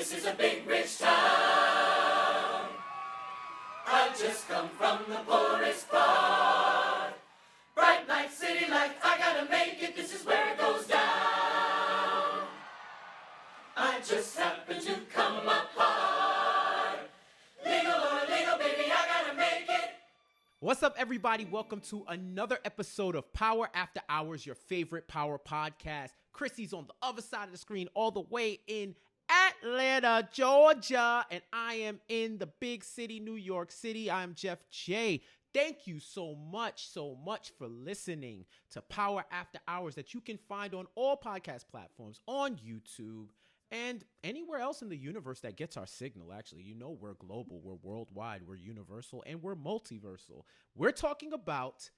This is a big rich town. I've just come from the poorest part. Bright lights, city lights, I gotta make it. This is where it goes down. I just happen to come apart. Legal or illegal, baby, I gotta make it. What's up, everybody? Welcome to another episode of Power After Hours, your favorite power podcast. Krissy's on the other side of the screen, all the way in Atlanta, Georgia, and I am in the big city, New York City. I'm Jeff J. Thank you so much for listening to Power After Hours that you can find on all podcast platforms, on YouTube, and anywhere else in the universe that gets our signal. Actually, you know we're global, we're worldwide, we're universal, and we're multiversal. We're talking about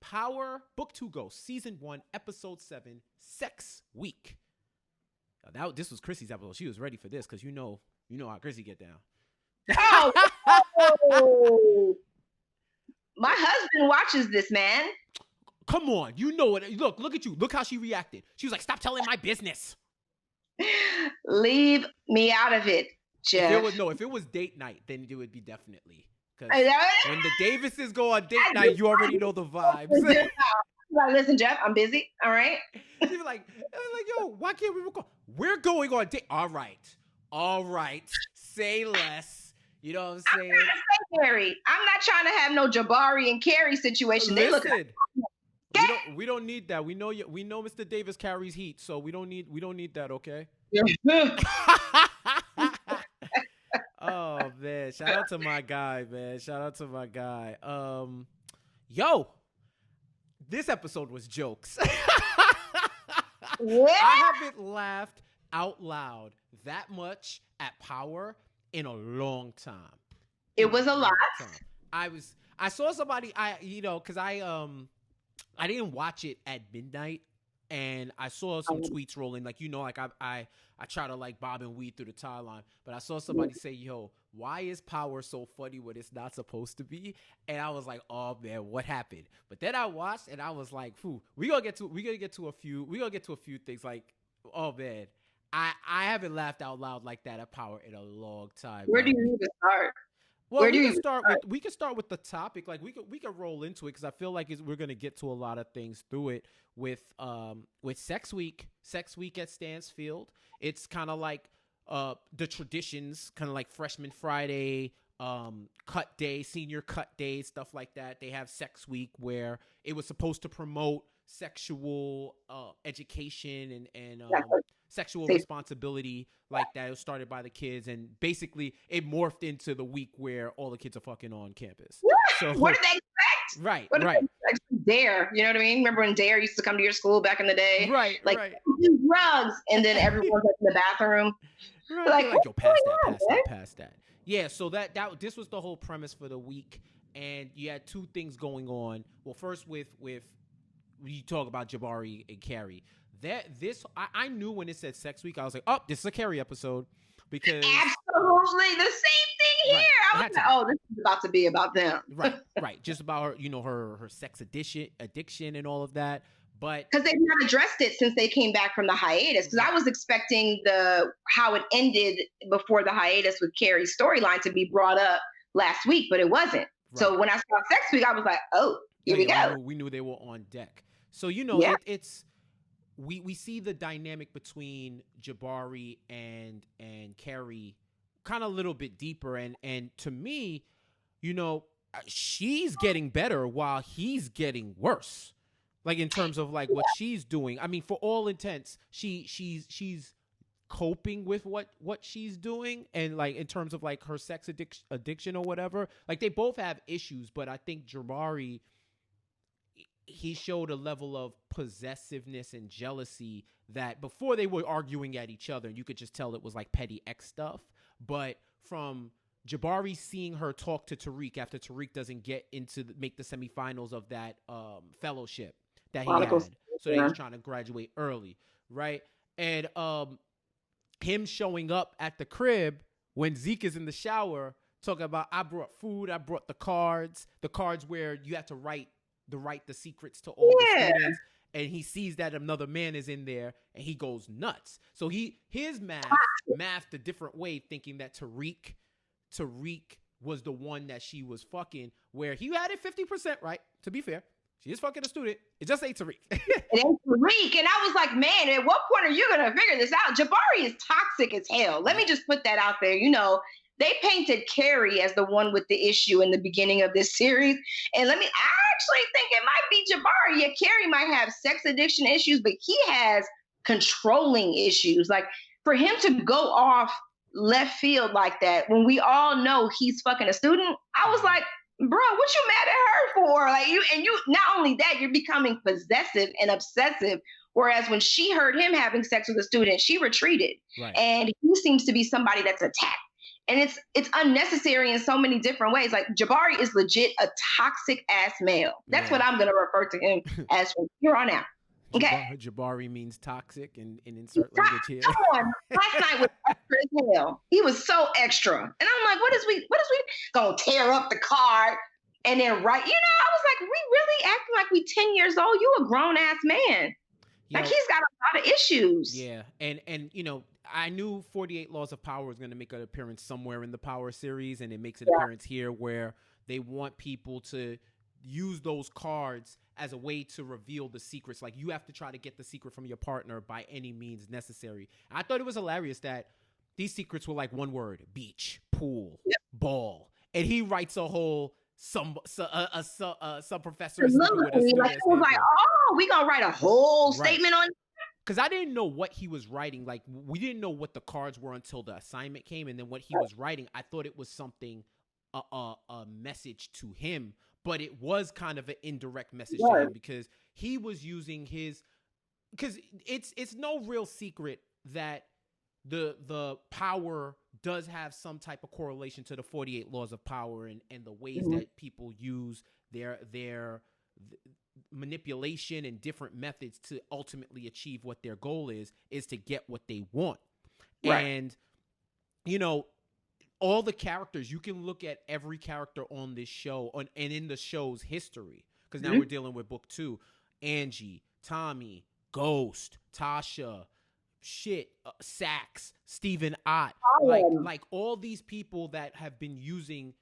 Power Book 2 Go, Season 1, Episode 7, Sex Week. Now, this was Krissy's episode. She was ready for this because you know how Krissy get down. Oh, my husband watches this, man. Come on, you know it. Look at you. Look how she reacted. She was like, "Stop telling my business." Leave me out of it, Jeff. If it was date night, then it would be definitely. Because when the Davises go on date night, you already know the vibes. Like, listen, Jeff, I'm busy. All right. She'd be like, yo, why can't we record? We're going on date. All right. Say less. You know what I'm saying? I'm trying to say, Carrie. I'm not trying to have no Jabari and Carrie situation. Listen, we don't need that. We know Mr. Davis carries heat, so we don't need that. Okay. Oh man, shout out to my guy, man. Yo, this episode was jokes. Yeah. I haven't laughed out loud that much at Power in a long time. It was a lot. I saw somebody, because I didn't watch it at midnight, and I saw some tweets rolling, I try to bob and weed through the timeline, but I saw somebody say, yo, why is Power so funny when it's not supposed to be? And I was like, oh man, what happened? But then I watched and I was like, we're gonna get to a few things. Like, oh man, I haven't laughed out loud like that at Power in a long time. Where do you need to start? Well, we can start with the topic. Like we could roll into it because I feel like we're gonna get to a lot of things through it with Sex Week at Stansfield. It's kind of like the traditions, kind of like Freshman Friday, cut day, senior cut day, stuff like that. They have Sex Week where it was supposed to promote sexual education and sexual responsibility like that. It was started by the kids, and basically it morphed into the week where all the kids are fucking on campus. So, what did they expect? Right. Dare, you know what I mean? Remember when Dare used to come to your school back in the day? Right. Drugs, and then everyone's in the bathroom. Right. Like yo, pass that. Yeah. So this was the whole premise for the week, and you had two things going on. Well, first with you talk about Jabari and Carrie. I knew when it said Sex Week, I was like, oh, this is a Carrie episode because absolutely the same thing here. I was like, oh, this is about to be about them. Right. Just about her, her sex addiction and all of that. But because they've not addressed it since they came back from the hiatus. Because I was expecting how it ended before the hiatus with Carrie's storyline to be brought up last week, but it wasn't. Right. So when I saw Sex Week, I was like, oh, here we go. We knew they were on deck. So it's we see the dynamic between Jabari and Carrie kind of a little bit deeper, and to me, she's getting better while he's getting worse. Like in terms of like what she's doing. I mean, for all intents, she's coping with what she's doing, and like in terms of like her sex addiction or whatever. Like they both have issues, but I think Jabari, he showed a level of possessiveness and jealousy that before they were arguing at each other, and you could just tell it was like petty ex stuff. But from Jabari seeing her talk to Tariq after Tariq doesn't get make the semifinals of that fellowship that he had, so that he's trying to graduate early, right? And him showing up at the crib when Zeke is in the shower talking about, I brought food, I brought the cards where you have to write the secrets to all the students, and he sees that another man is in there, and he goes nuts. So his mathed a different way, thinking that Tariq was the one that she was fucking, where he had it 50% right, to be fair. She is fucking a student. It just ain't Tariq. It ain't Tariq. And I was like, man, at what point are you going to figure this out? Jabari is toxic as hell. Let me just put that out there. You know, they painted Carrie as the one with the issue in the beginning of this series. And I actually think it might be Jabari. Yeah, Carrie might have sex addiction issues, but he has controlling issues. Like, for him to go off left field like that, when we all know he's fucking a student, I was like, bro, what you mad at her for? Like, you not only that, you're becoming possessive and obsessive. Whereas when she heard him having sex with a student, she retreated. Right. And he seems to be somebody that's attacked. And it's unnecessary in so many different ways. Like, Jabari is legit a toxic ass male. That's what I'm gonna refer to him as from here on out. Okay. Jabari means toxic and insert language here. Come on. Last night was extra as hell. He was so extra. And I'm like, what is we gonna tear up the card and then write? You know, I was like, we really acting like we 10 years old. You a grown ass man. Like, he's got a lot of issues. Yeah. And you know, I knew 48 Laws of Power was going to make an appearance somewhere in the Power series, and it makes an appearance here where they want people to use those cards as a way to reveal the secrets. Like, you have to try to get the secret from your partner by any means necessary. I thought it was hilarious that these secrets were like one word: beach, pool, ball. And he writes a whole some professor. Like, I was like, oh, we gonna write a whole statement on. Because I didn't know what he was writing. Like, we didn't know what the cards were until the assignment came, and then what he was writing, I thought it was something, a message to him, but it was kind of an indirect message to him, because he was using his. Because it's no real secret that the power does have some type of correlation to the 48 Laws of Power and the ways that people use their manipulation and different methods to ultimately achieve what their goal is to get what they want. Right. And, you know, all the characters, you can look at every character on this show and in the show's history, because now we're dealing with book 2, Angie, Tommy, Ghost, Tasha, Saxe, Stephen Ott, like all these people that have been using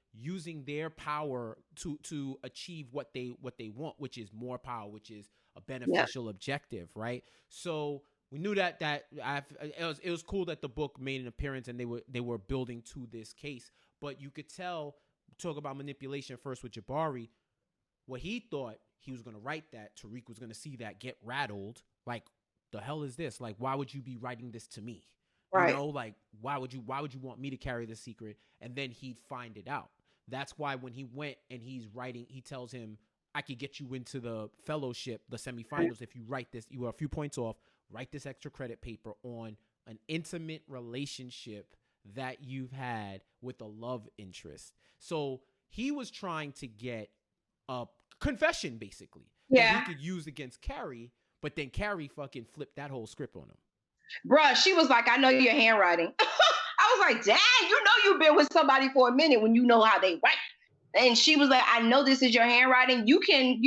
their power to achieve what they want, which is more power, which is a beneficial objective, right? So we knew that it was cool that the book made an appearance and they were building to this case. But you could tell, talk about manipulation first with Jabari, what he thought he was going to write that Tariq was going to see that, get rattled, like, the hell is this? Like, why would you be writing this to me? Right. You know, like, why would you want me to carry the secret? And then he'd find it out. That's why when he went and he's writing, he tells him, I could get you into the fellowship, the semifinals, if you write this. You are a few points off. Write this extra credit paper on an intimate relationship that you've had with a love interest. So he was trying to get a confession, basically, that he could use against Carrie. But then Carrie fucking flipped that whole script on him. Bruh, she was like, I know your handwriting. I was like, dang, you know you've been with somebody for a minute when you know how they write. And she was like, I know this is your handwriting. You can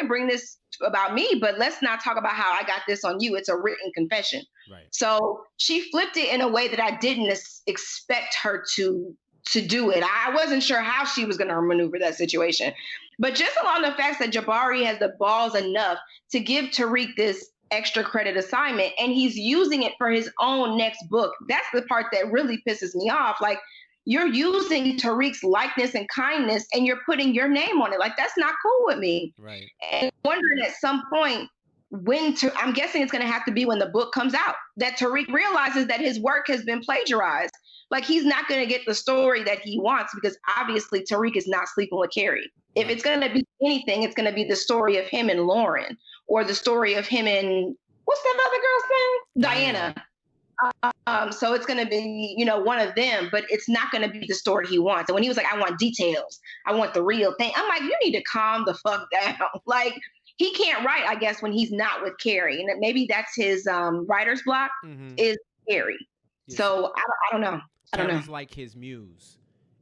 bring this about me, but let's not talk about how I got this on you. It's a written confession. Right. So she flipped it in a way that I didn't expect her to do it. I wasn't sure how she was going to maneuver that situation. But just along the facts that Jabari has the balls enough to give Tariq this extra credit assignment, and he's using it for his own next book. That's the part that really pisses me off. Like, you're using Tariq's likeness and kindness and you're putting your name on it. Like, that's not cool with me. Right. And I'm wondering at some point I'm guessing it's going to have to be when the book comes out, that Tariq realizes that his work has been plagiarized. Like, he's not going to get the story that he wants, because obviously Tariq is not sleeping with Carrie. If it's going to be anything, it's going to be the story of him and Lauren, or the story of him and what's that other girl's name? Diana. So it's going to be, one of them, but it's not going to be the story he wants. And when he was like, I want details, I want the real thing, I'm like, you need to calm the fuck down. Like, he can't write, I guess, when he's not with Carrie. And maybe that's his writer's block, is Carrie. Yes. So I don't know. Carrie's like his muse.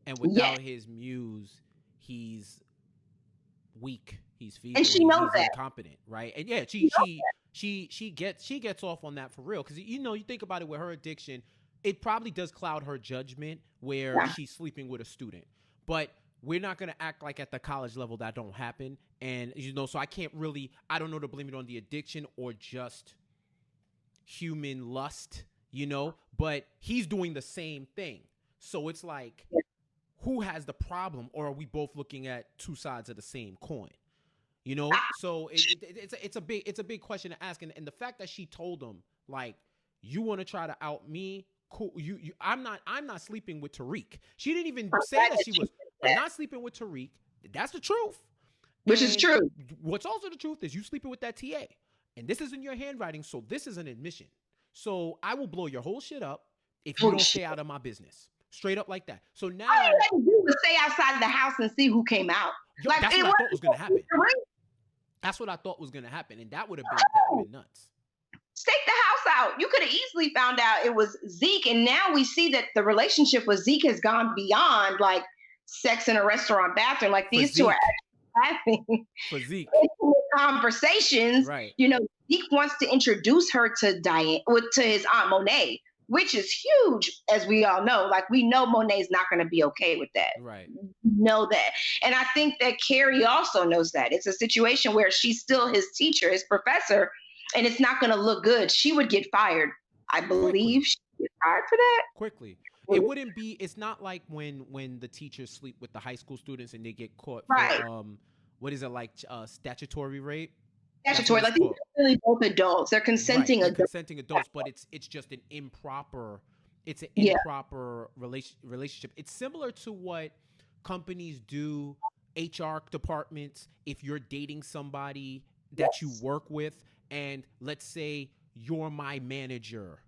And without his muse, he's weak. he's feeble, and she knows he's that. incompetent, right? And yeah, she gets off on that for real, because you think about it with her addiction, it probably does cloud her judgment where Yeah. she's sleeping with a student, but we're not gonna act like at the college level that don't happen, and so I don't know to blame it on the addiction or just human lust, but he's doing the same thing. So it's like, who has the problem, or are we both looking at two sides of the same coin? So it's a big question to ask, and the fact that she told him, like, you want to try to out me, cool. I'm not sleeping with Tariq. She didn't even say that she was. I'm not sleeping with Tariq. That's the truth. Which is true. What's also the truth is you sleeping with that TA, and this is in your handwriting, so this is an admission. So I will blow your whole shit up if you don't stay out of my business. Straight up like that. So now all you had to do was stay outside of the house and see who came out. That's what I thought was gonna happen. That's what I thought was gonna happen, and that would have been nuts. Stake the house out. You could have easily found out it was Zeke, and now we see that the relationship with Zeke has gone beyond like sex in a restaurant bathroom. Like these two are actually having for Zeke conversations. Right. Zeke wants to introduce her to to his aunt Monet, which is huge, as we all know. Like, we know Monet's not going to be okay with that. Right. We know that. And I think that Carrie also knows that. It's a situation where she's still his teacher, his professor, and it's not going to look good. She would get fired. I believe she would get fired for that. Quickly. It wouldn't be, it's not like when the teachers sleep with the high school students and they get caught for, what is it, like statutory rape? Statutory, like these are really both adults. They're consenting adults. Consenting adults, but it's just an improper, relationship. It's similar to what companies do, HR departments, if you're dating somebody that you work with, and let's say you're my manager.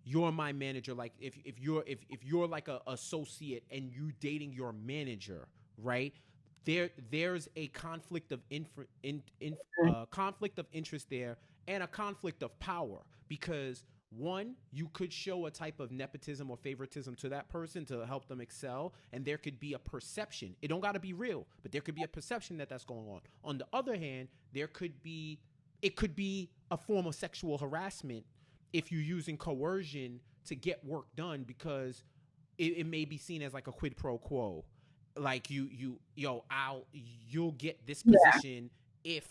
Like if you're like a associate and you dating your manager, right? There's a conflict of conflict of interest there, and a conflict of power, because one, you could show a type of nepotism or favoritism to that person to help them excel, and there could be a perception. It don't got to be real, but there could be a perception that that's going on. On the other hand, it could be a form of sexual harassment if you're using coercion to get work done, because it may be seen as like a quid pro quo. Like you'll get this position if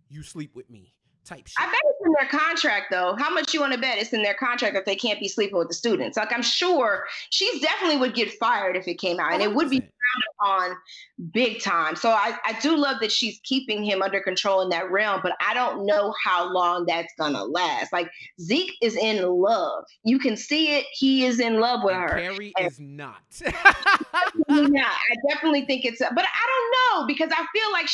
you sleep with me type shit. I bet it's in their contract though. How much you want to bet it's in their contract that they can't be sleeping with the students? Like, I'm sure she definitely would get fired if it came out, and 100%. It would be frowned upon big time. So I do love that she's keeping him under control in that realm, but I don't know how long that's gonna last. Like, Zeke is in love. You can see it. He is in love with her. Carrie is not. Yeah, I definitely think it's, but I don't know, because I feel like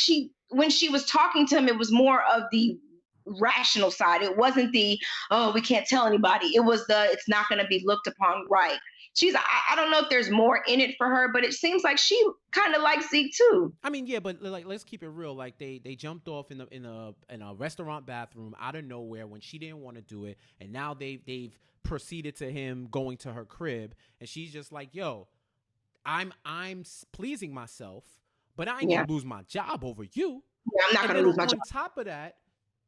when she was talking to him, it was more of the rational side. It wasn't the, oh, we can't tell anybody. It was it's not going to be looked upon right. I don't know if there's more in it for her, but it seems like she kind of likes Zeke too. I mean, yeah, but like, let's keep it real. Like, they jumped off in a restaurant bathroom out of nowhere when she didn't want to do it, and now they've proceeded to him going to her crib, and she's just like, yo, I'm pleasing myself, but I ain't gonna lose my job over you. Yeah, I'm not gonna lose my job. On top of that,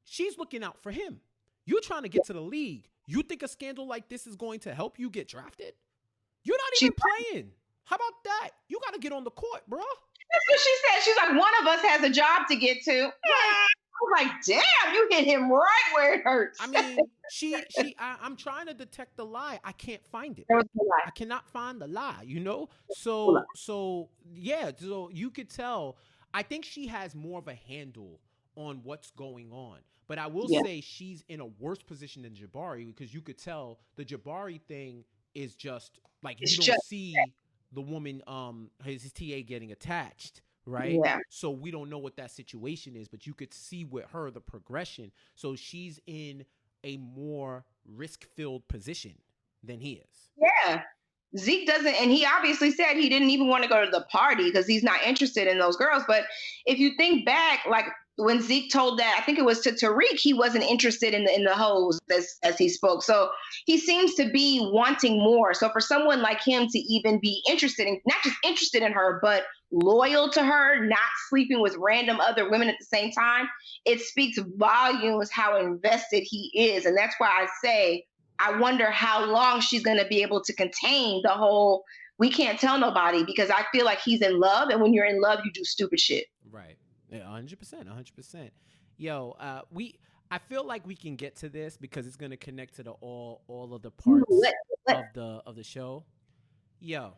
she's looking out for him. You're trying to get to the league. You think a scandal like this is going to help you get drafted? You're not even playing. How about that? You got to get on the court, bro. That's what she said. She's like, one of us has a job to get to. Right. I was like, damn, you hit him right where it hurts. I mean, I'm trying to detect the lie. I can't find it. I cannot find the lie, So yeah, so you could tell. I think she has more of a handle on what's going on. But I will say she's in a worse position than Jabari, because you could tell the Jabari thing is just like, you don't see the woman, his TA getting attached, right? Yeah. So we don't know what that situation is, but you could see with her the progression. So she's in a more risk-filled position than he is. Yeah. Zeke doesn't, and he obviously said he didn't even want to go to the party because he's not interested in those girls. But if you think back, like, when Zeke told that, I think it was to Tariq, he wasn't interested in the hoes as he spoke. So he seems to be wanting more. So for someone like him to even be interested in, not just interested in her, but loyal to her, not sleeping with random other women at the same time, it speaks volumes how invested he is. And that's why I say, I wonder how long she's going to be able to contain the whole, we can't tell nobody, because I feel like he's in love. And when you're in love, you do stupid shit. Right. Yeah, 100%. Yo, I feel like we can get to this because it's gonna connect to the all of the parts of the show. Yo,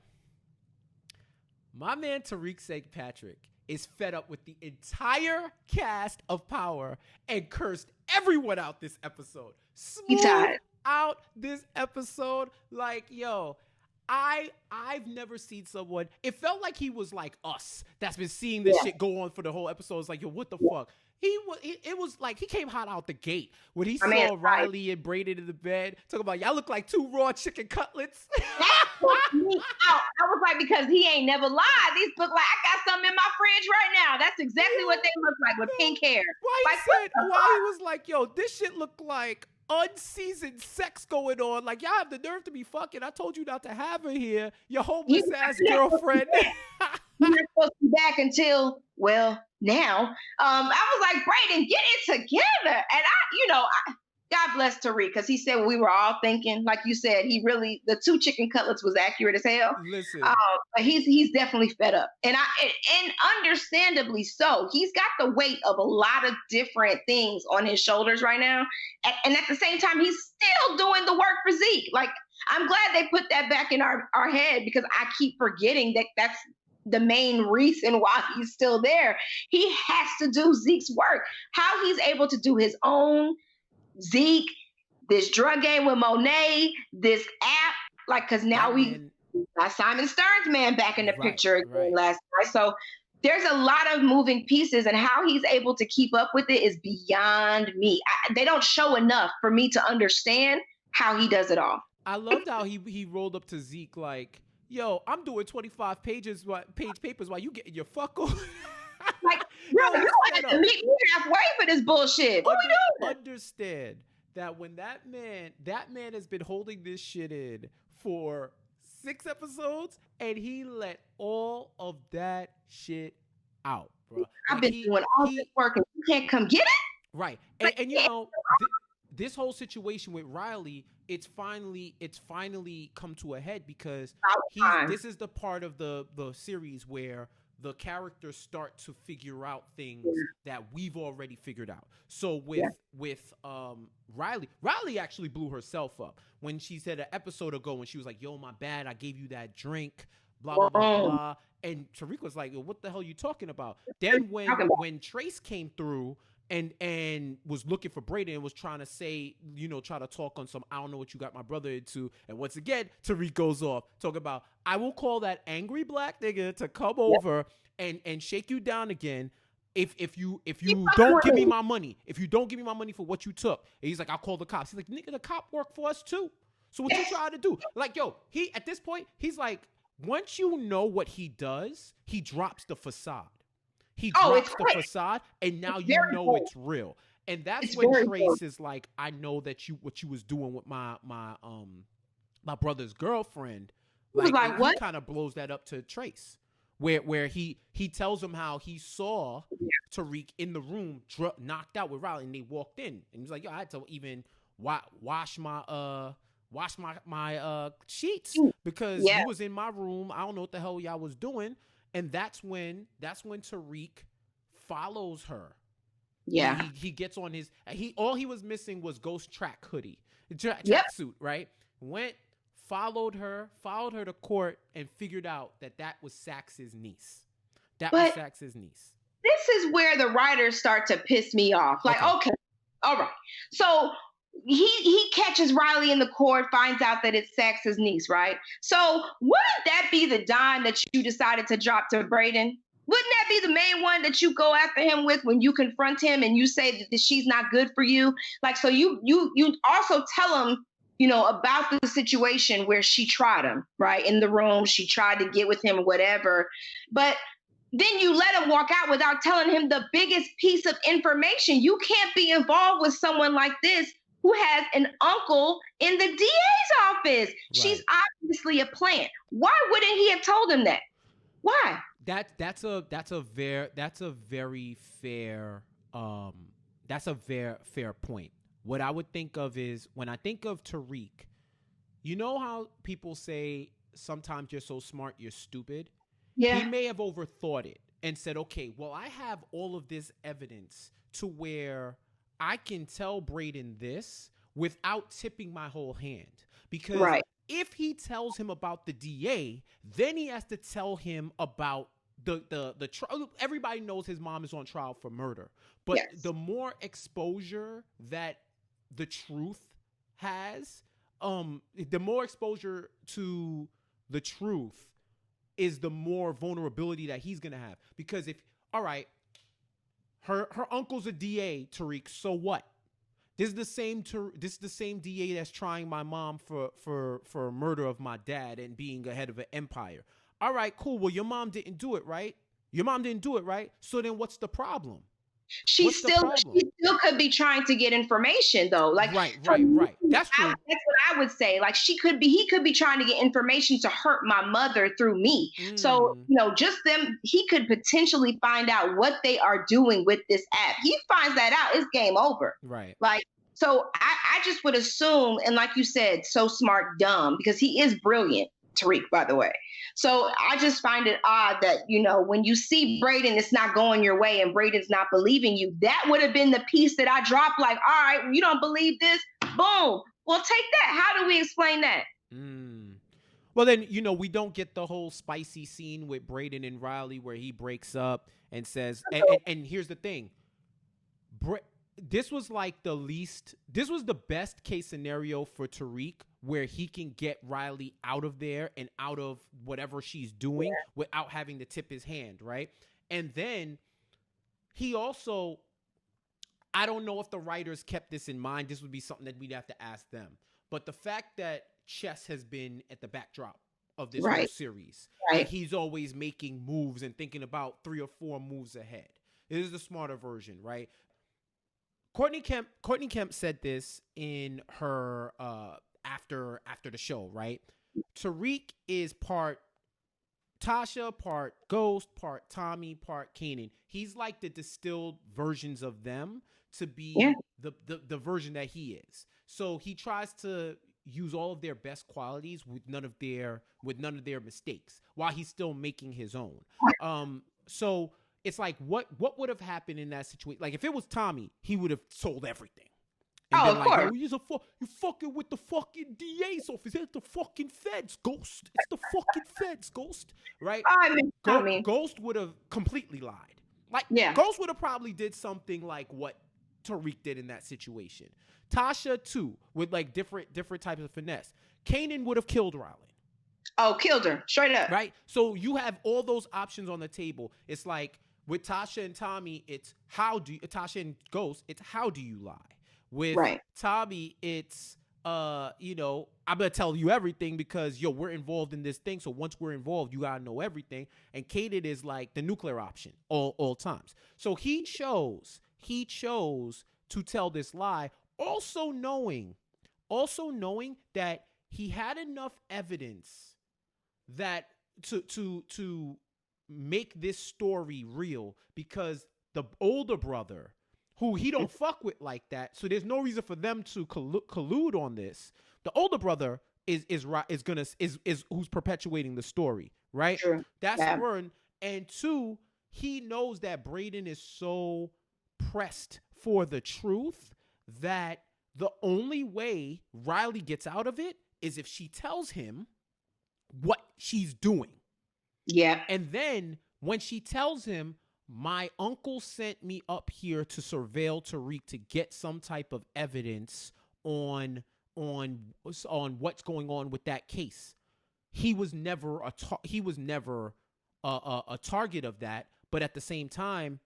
my man Tariq St. Patrick is fed up with the entire cast of Power and cursed everyone out this episode. Smooth out this episode. Like, yo, I've never seen someone. It felt like he was like us that's been seeing this shit go on for the whole episode. It's like, yo, what the fuck? It was like he came hot out the gate when he saw Riley and Braden in the bed talking about, y'all look like 2 raw chicken cutlets. That put me out. I was like, because he ain't never lied. These look like I got something in my fridge right now. That's exactly what they look like with pink hair. Why he was like, yo, this shit looked like unseasoned sex going on. Like, y'all have the nerve to be fucking. I told you not to have her here. Your homeless ass girlfriend. You're not supposed to be back until, well, now. I was like, Braden, get it together. And God bless Tariq, because he said what we were all thinking. Like you said, the 2 chicken cutlets was accurate as hell. Listen. But he's definitely fed up. And understandably so. He's got the weight of a lot of different things on his shoulders right now. And at the same time, he's still doing the work for Zeke. Like, I'm glad they put that back in our head, because I keep forgetting that that's the main reason why he's still there. He has to do Zeke's work. How he's able to do his own Zeke, this drug game with Monet, this app, like, because now we got Simon Stern's man back in the picture last night. So there's a lot of moving pieces, and how he's able to keep up with it is beyond me. They don't show enough for me to understand how he does it all. I loved how he rolled up to Zeke like, yo, I'm doing 25 page papers while you getting your fuck on. Like, bro, you have to meet me halfway for this bullshit. What we doing? Understand that when that man has been holding this shit in for 6 episodes, and he let all of that shit out, bro. I've been doing all this work, and you can't come get it? Right. And this whole situation with Riley, it's finally come to a head, because this is the part of the series where the characters start to figure out things that we've already figured out. So with Riley actually blew herself up when she said an episode ago, when she was like, yo, my bad, I gave you that drink, blah, blah, blah, blah. And Tariq was like, what the hell are you talking about? Then when Trace came through and was looking for Braden and was trying to say, try to talk on some, I don't know what you got my brother into. And once again, Tariq goes off talking about, I will call that angry black nigga to come over and shake you down again if you don't give me my money. If you don't give me my money for what you took. And he's like, I'll call the cops. He's like, nigga, the cop worked for us too. So what you trying to do? Like, yo, at this point, he's like, once you know what he does, he drops the facade. He drops the facade, and now you know it's real. And that's when Trace is like, I know that what you was doing with my brother's girlfriend. Like what? He kind of blows that up to Trace, where he tells him how he saw Tariq in the room knocked out with Riley, and they walked in, and he's like, yo, I had to even wash my sheets because he was in my room. I don't know what the hell y'all was doing. And that's when Tariq follows her. Yeah. He gets on his all he was missing was Ghost track hoodie. Track suit, right? Followed her to court, and figured out that was Saxe's niece. Was Saxe's niece. This is where the writers start to piss me off. Like, okay, all right. So he catches Riley in the court, finds out that it's Saxe's niece, right? So wouldn't that be the dime that you decided to drop to Braden? Wouldn't that be the main one that you go after him with when you confront him and you say that she's not good for you? Like, so you also tell him, about the situation where she tried him, right? In the room, she tried to get with him or whatever. But then you let him walk out without telling him the biggest piece of information. You can't be involved with someone like this who has an uncle in the DA's office. Right. She's obviously a plant. Why wouldn't he have told him that? Why? That's a very fair point. What I would think of is, when I think of Tariq, you know how people say sometimes you're so smart you're stupid? Yeah. He may have overthought it and said, okay, well, I have all of this evidence to where I can tell Brayden this without tipping my whole hand. Because if he tells him about the DA, then he has to tell him about the trial. Everybody knows his mom is on trial for murder. But the more exposure that the truth has, the more exposure to the truth is the more vulnerability that he's going to have. Because if, all right, her uncle's a DA, Tariq, so what? This is the same DA that's trying my mom for murder of my dad and being a head of an empire. All right, cool. Well, your mom didn't do it, right? So then what's the problem? She still could be trying to get information though. Like right. That's true. That's what I would say. Like he could be trying to get information to hurt my mother through me. So, just them, he could potentially find out what they are doing with this app. He finds that out, it's game over. Right. Like, so I just would assume, and like you said, so smart, dumb, because he is brilliant, Tariq, by the way. So I just find it odd that, when you see Brayden, it's not going your way and Brayden's not believing you. That would have been the piece that I dropped, like, all right, you don't believe this? Boom. Well, take that. How do we explain that? Well, then, we don't get the whole spicy scene with Brayden and Riley where he breaks up and says, and here's the thing. This was the best case scenario for Tariq, where he can get Riley out of there and out of whatever she's doing without having to tip his hand, right? And then he also, I don't know if the writers kept this in mind. This would be something that we'd have to ask them. But the fact that chess has been at the backdrop of this whole series, and he's always making moves and thinking about 3 or 4 moves ahead. It is the smarter version, right? Courtney Kemp said this in her after the show, right? Tariq is part Tasha, part Ghost, part Tommy, part Kanan. He's like the distilled versions of them to be the version that he is. So he tries to use all of their best qualities with none of their mistakes, while he's still making his own. So it's like, what would have happened in that situation? Like, if it was Tommy, he would have sold everything. And of course. You fucking with the fucking DA's office. It's the fucking feds, Ghost. It's the fucking feds, Ghost. Right? Ghost would have completely lied. Ghost would have probably did something like what Tariq did in that situation. Tasha, too, with like different types of finesse. Kanan would have killed Riley. Oh, killed her. Straight up. Right? So you have all those options on the table. It's like, with Tasha and Tommy, it's Tasha and Ghost, it's how do you lie? With Tommy, it's I'm gonna tell you everything because we're involved in this thing. So once we're involved, you gotta know everything. And Kanan is like the nuclear option all times. So he chose to tell this lie, also knowing that he had enough evidence that to make this story real, because the older brother, who he don't fuck with like that, so there's no reason for them to collude on this. The older brother is who's perpetuating the story, right? True. That's one. And 2, he knows that Brayden is so pressed for the truth that the only way Riley gets out of it is if she tells him what she's doing. Yeah. And then when she tells him, my uncle sent me up here to surveil Tariq to get some type of evidence on what's going on with that case. He was never a target of that. But at the same time,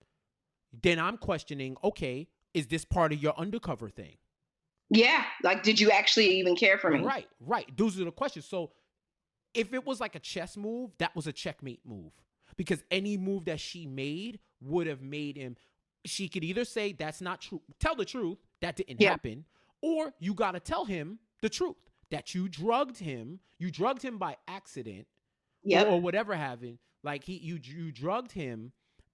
then I'm questioning, okay, is this part of your undercover thing? Yeah. Like, did you actually even care for me? Right. Those are the questions. So if it was like a chess move, that was a checkmate move. because any move that she made would have made him. She could either say that's not true, tell the truth, that didn't happen, or you got to tell him the truth that you drugged him by accident, or whatever happened. Like you drugged him,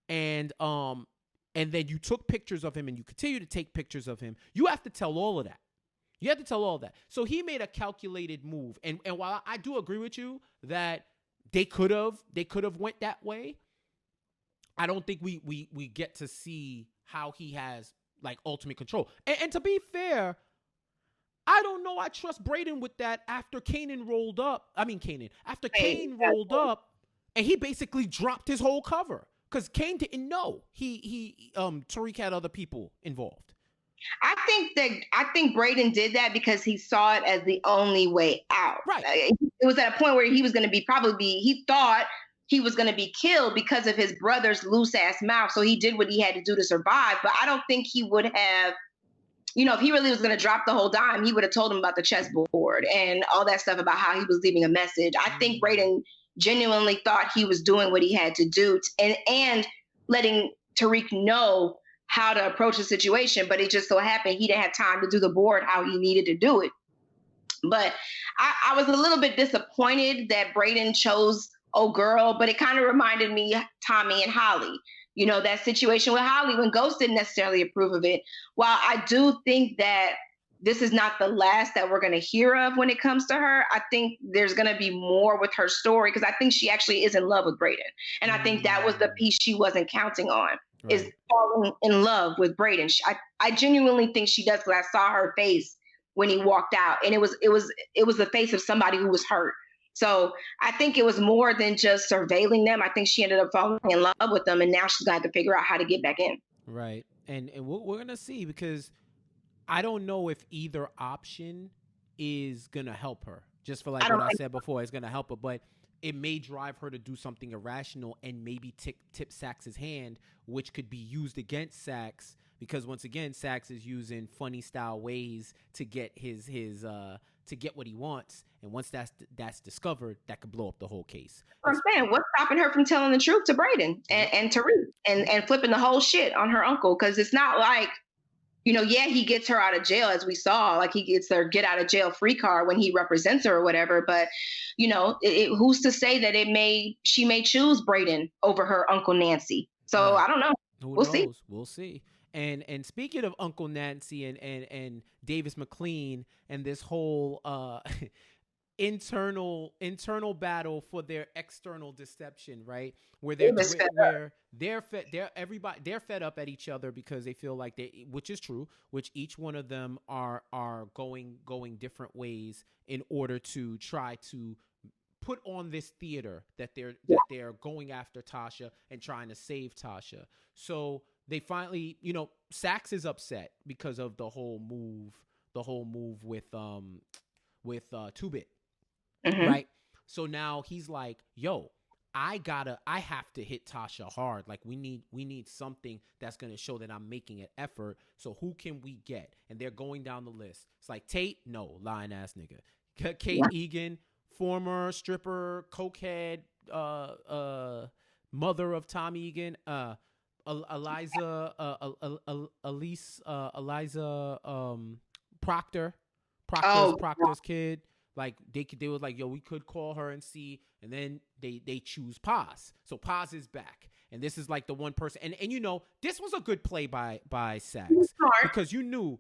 and then you took pictures of him, and you continue to take pictures of him. You have to tell all of that. You have to tell all that. So he made a calculated move, and while I do agree with you that they could have went that way, I don't think we get to see how he has like ultimate control. And to be fair, I don't know I trust Brayden with that after Kane rolled up, and he basically dropped his whole cover because Kane didn't know Tariq had other people involved. I think Brayden did that because he saw it as the only way out. Right. It was at a point where he was going to he thought he was going to be killed because of his brother's loose ass mouth. So he did what he had to do to survive. But I don't think he would have, if he really was going to drop the whole dime, he would have told him about the chessboard and all that stuff about how he was leaving a message. I think Brayden genuinely thought he was doing what he had to do and letting Tariq know how to approach the situation. But it just so happened he didn't have time to do the board how he needed to do it. But I was a little bit disappointed that Brayden chose Oh Girl, but it kind of reminded me Tommy and Holly. That situation with Holly when Ghost didn't necessarily approve of it. While I do think that this is not the last that we're going to hear of when it comes to her, I think there's going to be more with her story because I think she actually is in love with Brayden. And I think that was the piece she wasn't counting on, is falling in love with Brayden. I genuinely think she does because I saw her face when he walked out, and it was the face of somebody who was hurt. So I think it was more than just surveilling them. I think she ended up falling in love with them, and now she's got to figure out how to get back in. Right. And we're going to see, because I don't know if either option is going to help her. Just for like what I said before, it's going to help her, but it may drive her to do something irrational and maybe tip Saxe's hand, which could be used against Saxe, because once again, Saxe is using funny style ways to get his to get what he wants. And once that's discovered, that could blow up the whole case. I'm saying, what's stopping her from telling the truth to Brayden and Tariq and flipping the whole shit on her uncle? Because it's not like, he gets her out of jail, as we saw, like he gets her get out of jail free card when he represents her or whatever. But, who's to say that she may choose Brayden over her Uncle Nancy? So I don't know. We'll see. We'll see. And speaking of Uncle Nancy and Davis MacLean and this whole internal battle for their external deception, right? Where they're fed up at each other because they feel like which is true, which each one of them are going different ways in order to try to put on this theater that they're going after Tasha and trying to save Tasha. So they finally, Saxe is upset because of the whole move with 2-Bit, right? So now he's like, yo, I have to hit Tasha hard. Like we need something that's going to show that I'm making an effort. So who can we get? And they're going down the list. It's like Tate, no, lying ass nigga. Kate Egan, former stripper, cokehead, mother of Tom Egan, Eliza Proctor's kid. Like they was like, yo, we could call her and see, and then they choose Paz. So Paz is back, and this is like the one person, and this was a good play by Saxe, because you knew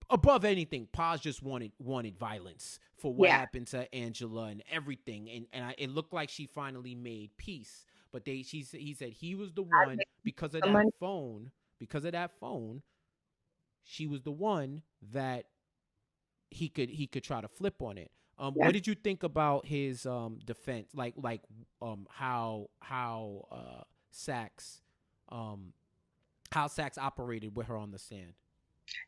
above anything, Paz just wanted violence for what happened to Angela and everything, and it looked like she finally made peace. But he said he was the one because of that phone. Because of that phone, she was the one that he could try to flip on it. What did you think about his defense? Like how Saxe operated with her on the stand?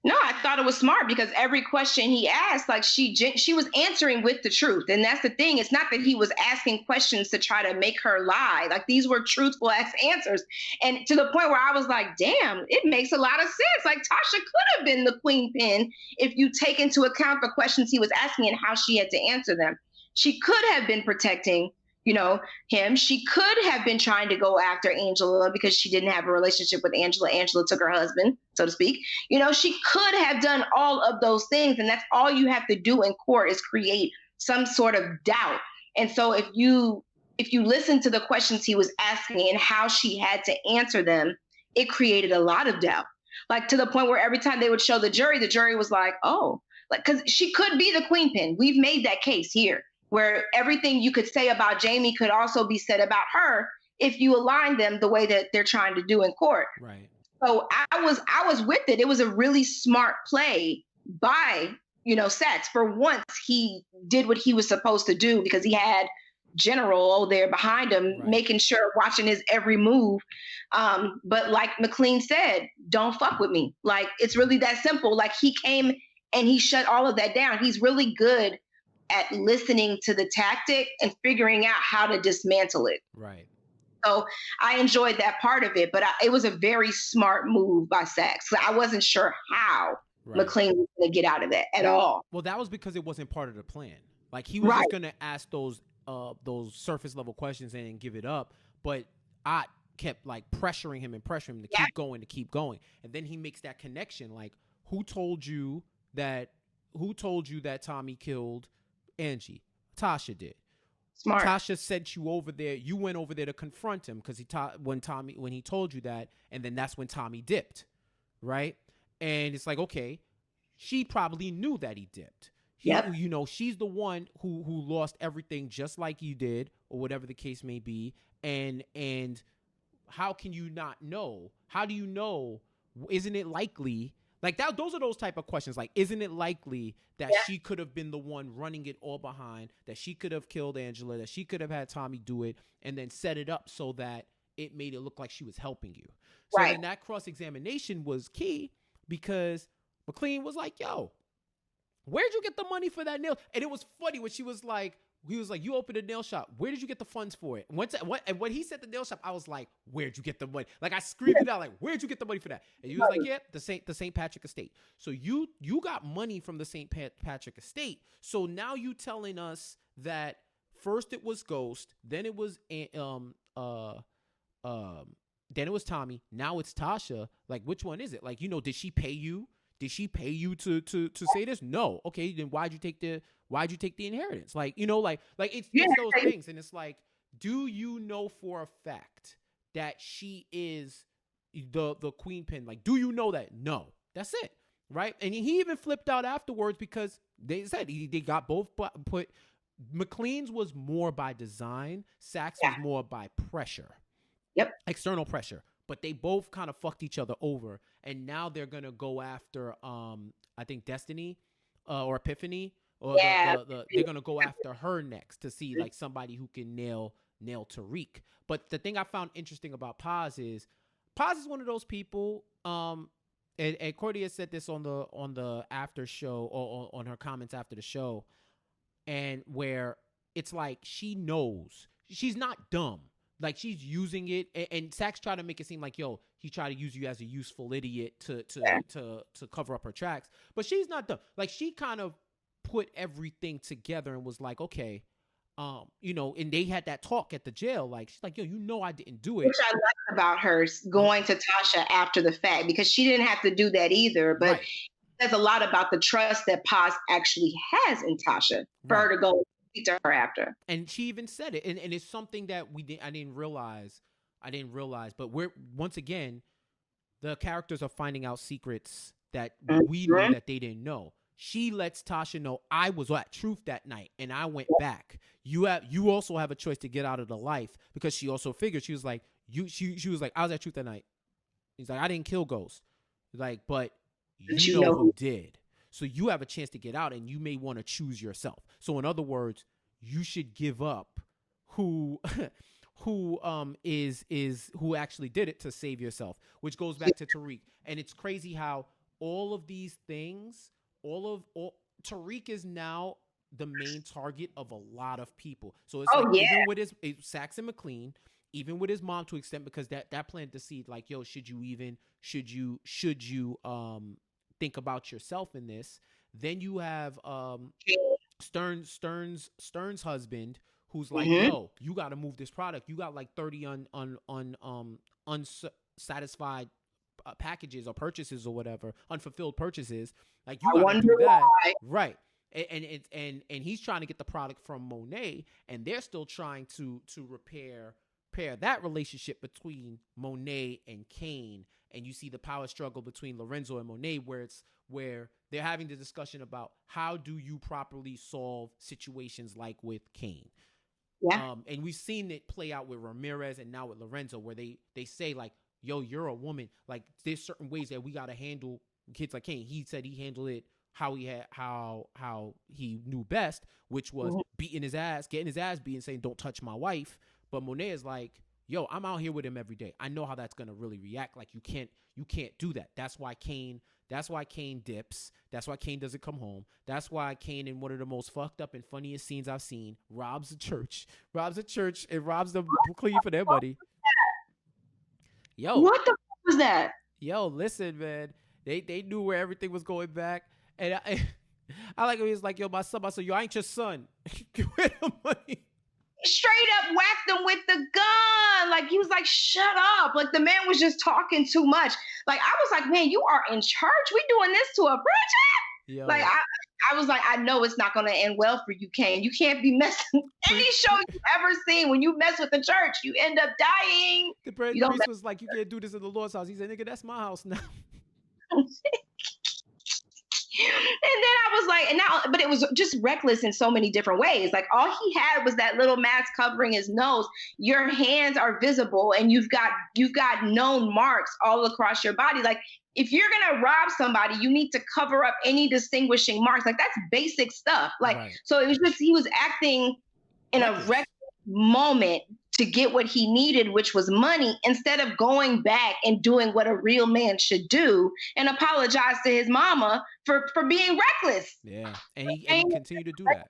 No, I thought it was smart because every question he asked, like she was answering with the truth. And that's the thing. It's not that he was asking questions to try to make her lie. Like these were truthful ass answers. And to the point where I was like, damn, it makes a lot of sense. Like Tasha could have been the queen pin if you take into account the questions he was asking and how she had to answer them. She could have been protecting, him. She could have been trying to go after Angela because she didn't have a relationship with Angela. Angela took her husband, so to speak. She could have done all of those things, and that's all you have to do in court is create some sort of doubt. And so if you listen to the questions he was asking and how she had to answer them, it created a lot of doubt. Like to the point where every time they would show the jury was like, oh, like, because she could be the queen pin. We've made that case here, where everything you could say about Jamie could also be said about her if you align them the way that they're trying to do in court. Right. So I was with it. It was a really smart play by Saxe. For once, he did what he was supposed to do because he had General there behind him, right, making sure, watching his every move. But like MacLean said, don't fuck with me. Like, it's really that simple. Like, he came and he shut all of that down. He's really good at listening to the tactic and figuring out how to dismantle it. Right. So I enjoyed that part of it, but it was a very smart move by Saxe. So I wasn't sure how MacLean was going to get out of that at all. Well, that was because it wasn't part of the plan. Like, he was just going to ask those surface level questions and give it up. But I kept like pressuring him to keep going. And then he makes that connection. Like, who told you that Tommy killed Angie? Tasha did. Smart. Tasha sent you over there. You went over there to confront him because when he told you that, and then that's when Tommy dipped, right? And it's like, okay, she probably knew that he dipped. She's the one who lost everything just like you did, or whatever the case may be. And how can you not know? How do you know? Isn't it likely? Like that, those are those type of questions. Like, isn't it likely that she could have been the one running it all behind, that she could have killed Angela, that she could have had Tommy do it and then set it up so that it made it look like she was helping you? So then that cross-examination was key because MacLean was like, yo, where'd you get the money for that nail? And it was funny when he was like, you opened a nail shop. Where did you get the funds for it? And when he said the nail shop, I was like, where'd you get the money? Like, I screamed it out, like, where'd you get the money for that? And he was like, yeah, the St. Patrick estate. So you got money from the St. Patrick estate. So now you telling us that first it was Ghost, then it was Tommy, now it's Tasha. Like, which one is it? Like, did she pay you? Did she pay you to say this? No. Okay, then why'd you take the inheritance? Like, it's those things. And it's like, do you know for a fact that she is the queen pin? Like, do you know that? No. That's it. Right? And he even flipped out afterwards because they said they got both put. MacLean's was more by design. Saxe was more by pressure. Yep. External pressure. But they both kind of fucked each other over. And now they're going to go after, I think, Destiny or Epiphany. Or they're going to go after her next to see, like, somebody who can nail Tariq. But the thing I found interesting about Paz is one of those people, and Cordia said this on the after show, or on her comments after the show, and where it's like she knows. She's not dumb. Like, she's using it, and Saxe tried to make it seem like, yo, he tried to use you as a useful idiot to cover up her tracks. But she's not dumb. Like, she kind of put everything together and was like, okay, and they had that talk at the jail. Like, she's like, yo, I didn't do it. Which I like about her going to Tasha after the fact, because she didn't have to do that either. But there's a lot about the trust that Paz actually has in Tasha for her to go to her after. And she even said it, and it's something that I didn't realize, but we're, once again, the characters are finding out secrets that we knew that they didn't know. She lets Tasha know, I was at Truth that night and I went back. You also have a choice to get out of the life, because she also figured, she was like, she was like, I was at Truth that night. He's like, I didn't kill Ghost. Like, but you know who did. So you have a chance to get out, and you may want to choose yourself. So in other words, you should give up who actually did it to save yourself, which goes back to Tariq. And it's crazy how all of these things, Tariq is now the main target of a lot of people. So it's even with his Saxe and MacLean, even with his mom to an extent, because that planted the seed, like, yo, should you think about yourself in this? Then you have Stern's husband, who's like, yo, you got to move this product. You got like 30 unsatisfied packages or purchases or whatever, unfulfilled purchases. Like, you got to do that. Why. Right. And he's trying to get the product from Monet, and they're still trying to repair that relationship between Monet and Kane. And you see the power struggle between Lorenzo and Monet, where they're having the discussion about how do you properly solve situations like with Kane. Yeah. And we've seen it play out with Ramirez and now with Lorenzo, where they say like, yo, you're a woman. Like, there's certain ways that we got to handle kids like Kane. He said he handled it how he knew best, which was beating his ass, getting his ass beaten, saying, don't touch my wife. But Monet is like, yo, I'm out here with him every day. I know how that's going to really react. Like, you can't do that. That's why Kane dips. That's why Kane doesn't come home. That's why Kane, in one of the most fucked up and funniest scenes I've seen, robs a church and robs them clean for their money. Yo, what the fuck was that? Yo, listen, man. They knew where everything was going back. And I like it. He's like, yo, my son, yo, I ain't your son. Give me the money. Straight up whacked him with the gun. Like, he was like, shut up. Like, the man was just talking too much. Like, I was like, man, you are in charge. We doing this to a preacher? Yo. Like, I was like, I know it's not going to end well for you, Kane. You can't be messing. Any show you've ever seen, when you mess with the church, you end up dying. The priest was like, you can't do this in the Lord's house. He said, nigga, that's my house now. And then I was like, but it was just reckless in so many different ways. Like, all he had was that little mask covering his nose. Your hands are visible, and you've got known marks all across your body. Like, if you're gonna rob somebody, you need to cover up any distinguishing marks. Like, that's basic stuff. Like, right. So it was just, he was acting in a reckless moment to get what he needed, which was money, instead of going back and doing what a real man should do and apologize to his mama for being reckless. Yeah, and he continued to do that.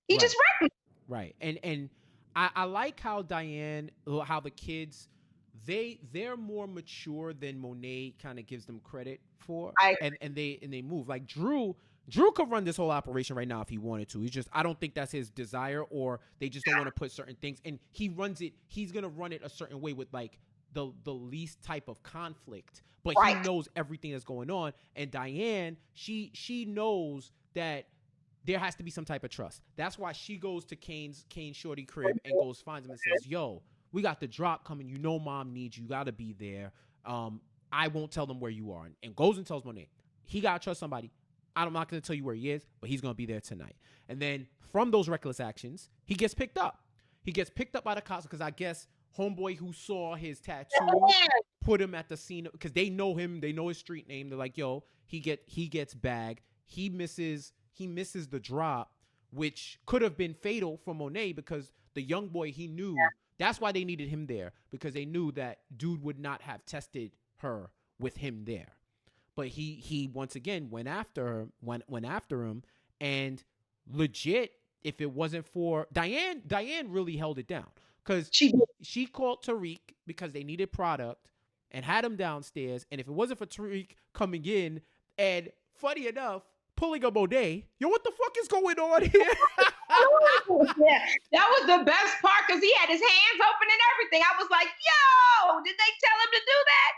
He just reckless. Right, and I like how how the kids, they're more mature than Monet kind of gives them credit for, and they move. Like Drew could run this whole operation right now if he wanted to. I don't think that's his desire, or they just don't want to put certain things. And he's going to run it a certain way with like the least type of conflict, but he knows everything that's going on. And Diane, she knows that there has to be some type of trust. That's why she goes to Kane's shorty crib and finds him and says, yo, we got the drop coming. You know, mom needs you. You got to be there. I won't tell them where you are. And goes and tells Monet, he got to trust somebody. I'm not going to tell you where he is, but he's going to be there tonight. And then from those reckless actions, he gets picked up. He gets picked up by the cops because I guess homeboy who saw his tattoo put him at the scene because they know him. They know his street name. They're like, yo, he gets bagged. He misses the drop, which could have been fatal for Monet because the young boy he knew. Yeah. That's why they needed him there, because they knew that dude would not have tested her with him there. But he once again went after him, and legit, if it wasn't for Diane really held it down because she called Tariq because they needed product and had him downstairs. And if it wasn't for Tariq coming in and, funny enough, pulling a Monet, yo, what the fuck is going on here? Yeah, that was the best part because he had his hands open and everything. I was like, yo, did they tell him to do that?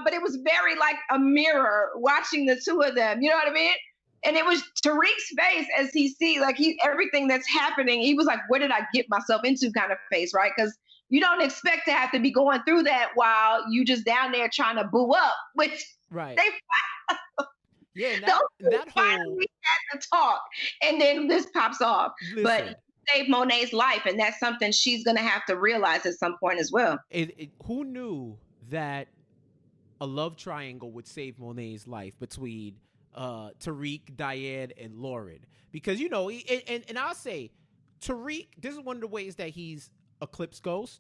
But it was very like a mirror watching the two of them. You know what I mean? And it was Tariq's face as he see like everything that's happening. He was like, "What did I get myself into?" kind of face, right? Because you don't expect to have to be going through that while you just down there trying to boo up. Which right? Yeah, that finally had to talk, and then this pops off. Listen. But saved Monet's life, and that's something she's gonna have to realize at some point as well. Who knew that a love triangle would save Monet's life between Tariq, Diane, and Lauren? Because, you know, and I'll say, Tariq, this is one of the ways that he's Eclipse Ghost.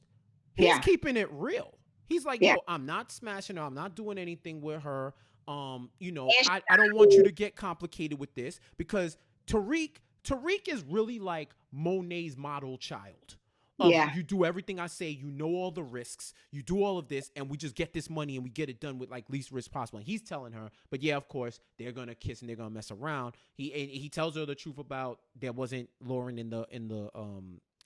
He's keeping it real. He's like, yo, I'm not smashing her. I'm not doing anything with her. You know, I don't want you to get complicated with this, because Tariq is really like Monet's model child. You do everything I say, you know all the risks, you do all of this, and we just get this money and we get it done with like least risk possible. And he's telling her, but yeah, of course, they're gonna kiss and they're gonna mess around. He tells her the truth about there wasn't Lauren in the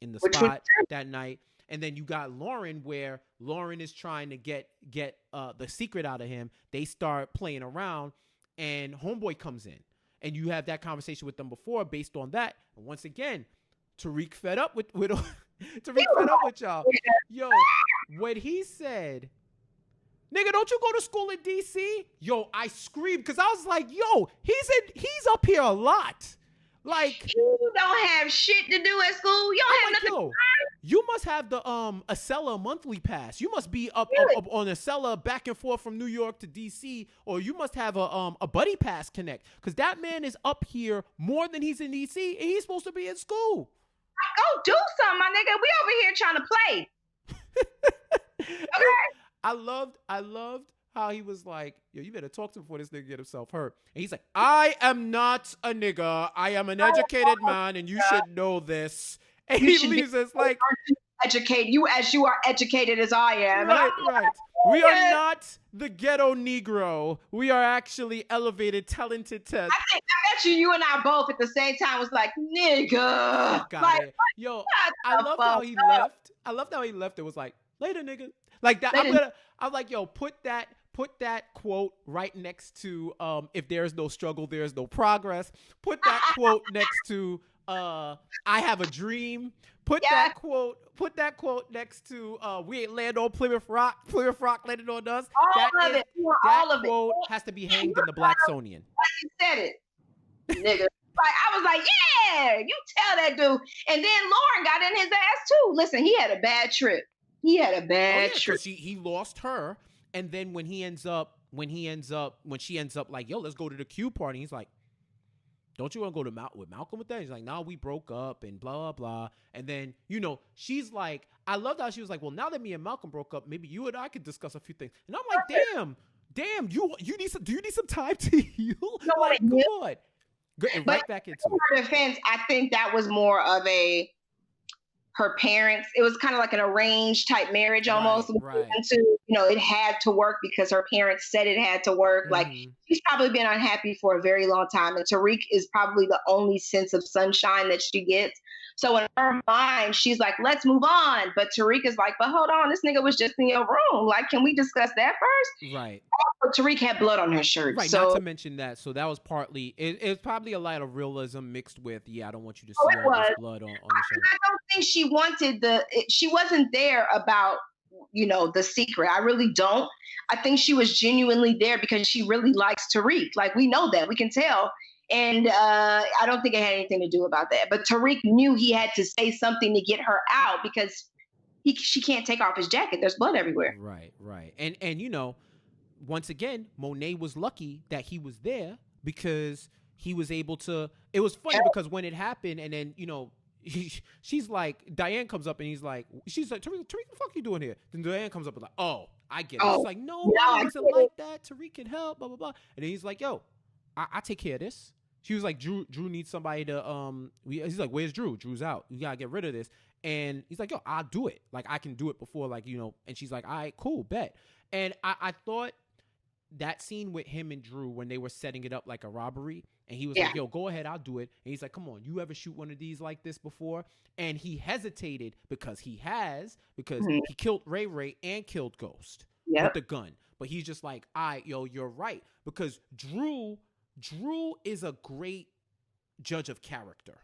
in the Which spot that night. And then you got Lauren, where Lauren is trying to get the secret out of him. They start playing around, and homeboy comes in, and you have that conversation with them before based on that. And once again, Tariq fed up with Tariq fed up with y'all. Yo, what he said, nigga, don't you go to school in DC? Yo, I screamed because I was like, yo, he's up here a lot. Like, you don't have shit to do at school. You don't have nothing. Yo, you must have the Acela monthly pass. You must be up on Acela back and forth from New York to DC, or you must have a buddy pass connect, because that man is up here more than he's in DC, and he's supposed to be in school. Go do something, my nigga. We over here trying to play. Okay. I loved how he was like, yo, you better talk to him before this nigga get himself hurt. And he's like, I am not a nigga. I am an educated man, and you should know this. And he leaves us like, educate you as you are educated as I am. Right. We are not the ghetto Negro. We are actually elevated, talented. I bet you and I both at the same time was like, nigga. Got it. Yo, I love how he left. I loved how he left. It was like, later, nigga. Like that. I'm like, yo, put that quote right next to if there is no struggle, there is no progress. Put that quote next to I have a dream. Put that quote next to we ain't land on Plymouth Rock landed on us. That quote has to be hanged in the Blacksonian. You said it, nigga. Like, I was like, yeah, you tell that dude. And then Lauren got in his ass too. Listen, he had a bad trip. Trip. He lost her. And then when she ends up like, yo, let's go to the Q party. He's like, don't you want to go with Malcolm with that? He's like, no, we broke up and blah, blah, blah. And then, she's like, I loved how she was like, well, now that me and Malcolm broke up, maybe you and I could discuss a few things. And I'm like, damn, do you need some time to heal? Like, come on. And right back into it. In her defense, I think that was more of her parents. It was kind of like an arranged type marriage almost. Right. It had to work because her parents said it had to work. Mm-hmm. Like, she's probably been unhappy for a very long time. And Tariq is probably the only sense of sunshine that she gets. So in her mind, she's like, let's move on. But Tariq is like, but hold on, this nigga was just in your room. Like, can we discuss that first? Right. Also, Tariq had blood on her shirt. Right, so, not to mention that. So that was partly, it's probably a lot of realism mixed with, I don't want you to see all this blood on the shirt. I don't think she wasn't there about, the secret. I really don't. I think she was genuinely there because she really likes Tariq. Like, we know that. We can tell. And I don't think it had anything to do about that. But Tariq knew he had to say something to get her out because she can't take off his jacket. There's blood everywhere. Right. And once again, Monet was lucky that he was there because he was able to. It was funny because when it happened, and then she's like, Diane comes up and she's like, Tariq, what the fuck you doing here? Then Diane comes up and like, oh, I get it. He's like, no, it wasn't like that. Tariq can help, blah blah blah. And then he's like, yo, I take care of this. She was like, Drew needs somebody to he's like, where's Drew? Drew's out. You gotta get rid of this. And he's like, yo, I'll do it. Like, I can do it before, like, and she's like, all right, cool, bet. And I thought that scene with him and Drew when they were setting it up like a robbery, and he was like, yo, go ahead, I'll do it. And he's like, come on, you ever shoot one of these like this before? And he hesitated because he killed Ray Ray and killed Ghost with the gun. But he's just like, all right, yo, you're right. Because Drew is a great judge of character.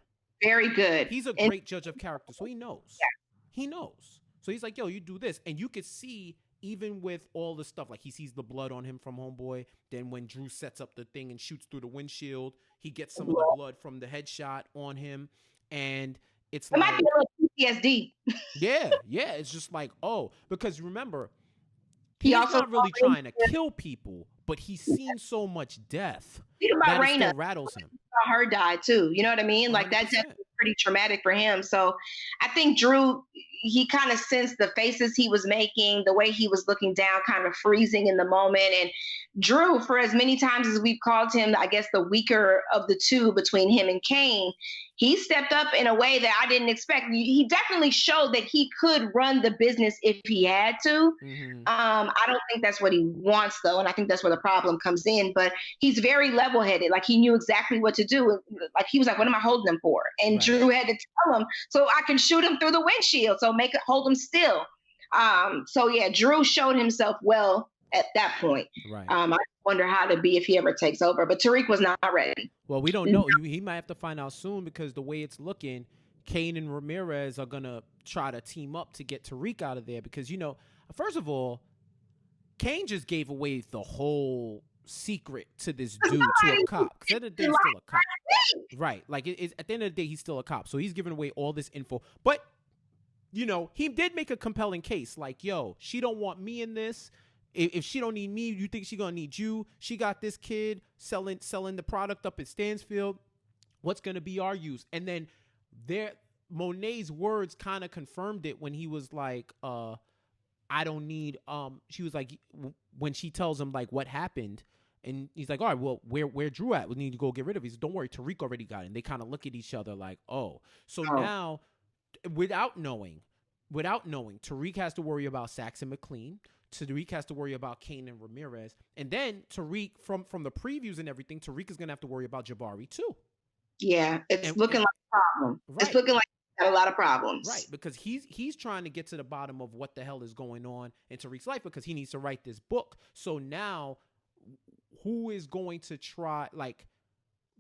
Very good. He's a great judge of character, so he knows. Yeah. He knows. So he's like, yo, you do this. And you could see, even with all the stuff, like he sees the blood on him from Homeboy. Then when Drew sets up the thing and shoots through the windshield, he gets some of the blood from the headshot on him. And it's like, might be a little PTSD. Yeah. It's just like, oh, because remember, he's not really trying to kill people, but he's seen so much death that it still rattles him. Her died too. You know what I mean? Like, 100%. That death was pretty traumatic for him. So I think Drew, he kind of sensed the faces he was making, the way he was looking down, kind of freezing in the moment. And Drew, for as many times as we've called him, I guess the weaker of the two between him and Kane, he stepped up in a way that I didn't expect. He definitely showed that he could run the business if he had to. Mm-hmm. I don't think that's what he wants, though, and I think that's where the problem comes in. But he's very level-headed. Like, he knew exactly what to do. Like, he was like, "What am I holding him for?" And Right. Drew had to tell him, "So I can shoot him through the windshield. So hold him still." So yeah, Drew showed himself well at that point. Right. I wonder how to be if he ever takes over. But Tariq was not ready. Well, we don't know. He might have to find out soon, because the way it's looking, Kane and Ramirez are gonna try to team up to get Tariq out of there. Because, you know, first of all, Kane just gave away the whole secret to this dude, to a cop. Because at the end of the day, he's still a cop. Right. Like, at the end of the day, he's still a cop. So he's giving away all this info. But, you know, he did make a compelling case. Like, yo, she don't want me in this. If she don't need me, you think she gonna need you? She got this kid selling the product up at Stansfield. What's gonna be our use? And then Monet's words kind of confirmed it when he was like, I don't need, she was like, when she tells him like what happened, and he's like, all right, well, where Drew at? We need to go get rid of him. He said, don't worry, Tariq already got it. And they kind of look at each other like, oh. So now, without knowing, Tariq has to worry about Saxe and MacLean. Tariq has to worry about Kane and Ramirez. And then Tariq, from the previews and everything, Tariq is going to have to worry about Jabari too. Yeah, it's looking like a problem. Right. It's looking like he's got a lot of problems. Right, because he's trying to get to the bottom of what the hell is going on in Tariq's life, because he needs to write this book. So now, who is going to try, like,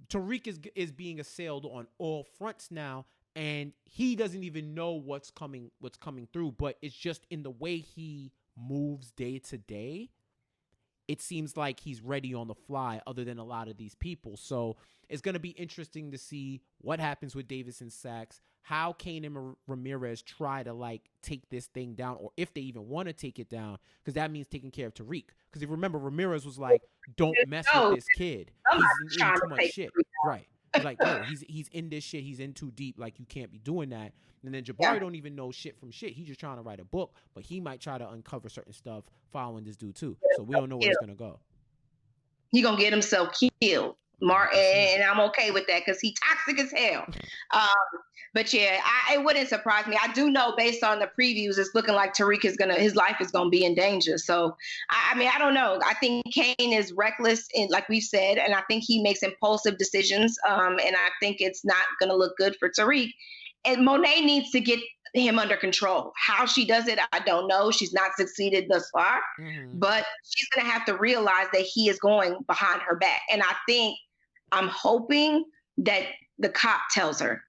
Tariq is being assailed on all fronts now, and he doesn't even know what's coming through, but it's just in the way he moves day to day, it seems like he's ready on the fly, other than a lot of these people. So it's going to be interesting to see what happens with Davis and Saxe, how Kane and Ramirez try to like take this thing down, or if they even want to take it down, because that means taking care of Tariq. Because if you remember, Ramirez was like, don't mess with this kid. He's in too much shit. Right. Like, no, he's in this shit. He's in too deep. Like, you can't be doing that. And then Jabari don't even know shit from shit. He's just trying to write a book, but he might try to uncover certain stuff following this dude too. So we don't know where it's gonna go. He gonna get himself killed, and I'm okay with that because he's toxic as hell. But yeah, it wouldn't surprise me. I do know, based on the previews, it's looking like Tariq his life is gonna be in danger. So I mean, I don't know. I think Kane is reckless, and like we've said, and I think he makes impulsive decisions. And I think it's not gonna look good for Tariq. And Monet needs to get him under control. How she does it, I don't know. She's not succeeded thus far, but she's going to have to realize that he is going behind her back. And I'm hoping that the cop tells her,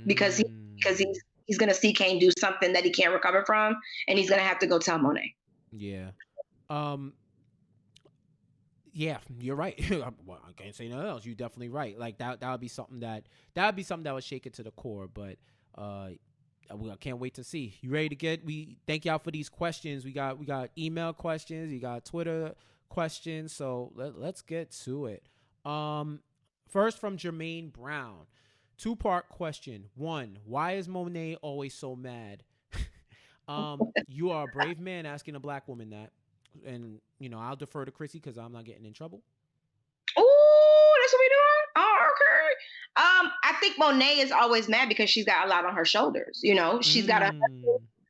because he's going to see Kane do something that he can't recover from, and he's going to have to go tell Monet. Yeah. Yeah, you're right. Well, I can't say nothing else. You're definitely right. Like, that would be something that would shake it to the core. But I can't wait to see. You ready to get? We thank y'all for these questions. We got email questions. We got Twitter questions. So let's get to it. First from Jermaine Brown, 2-part question. 1, why is Monet always so mad? You are a brave man asking a black woman that. And, you know, I'll defer to Krissy because I'm not getting in trouble. Oh, that's what we doing? Oh, okay. I think Monet is always mad because she's got a lot on her shoulders. You know, she's got a husband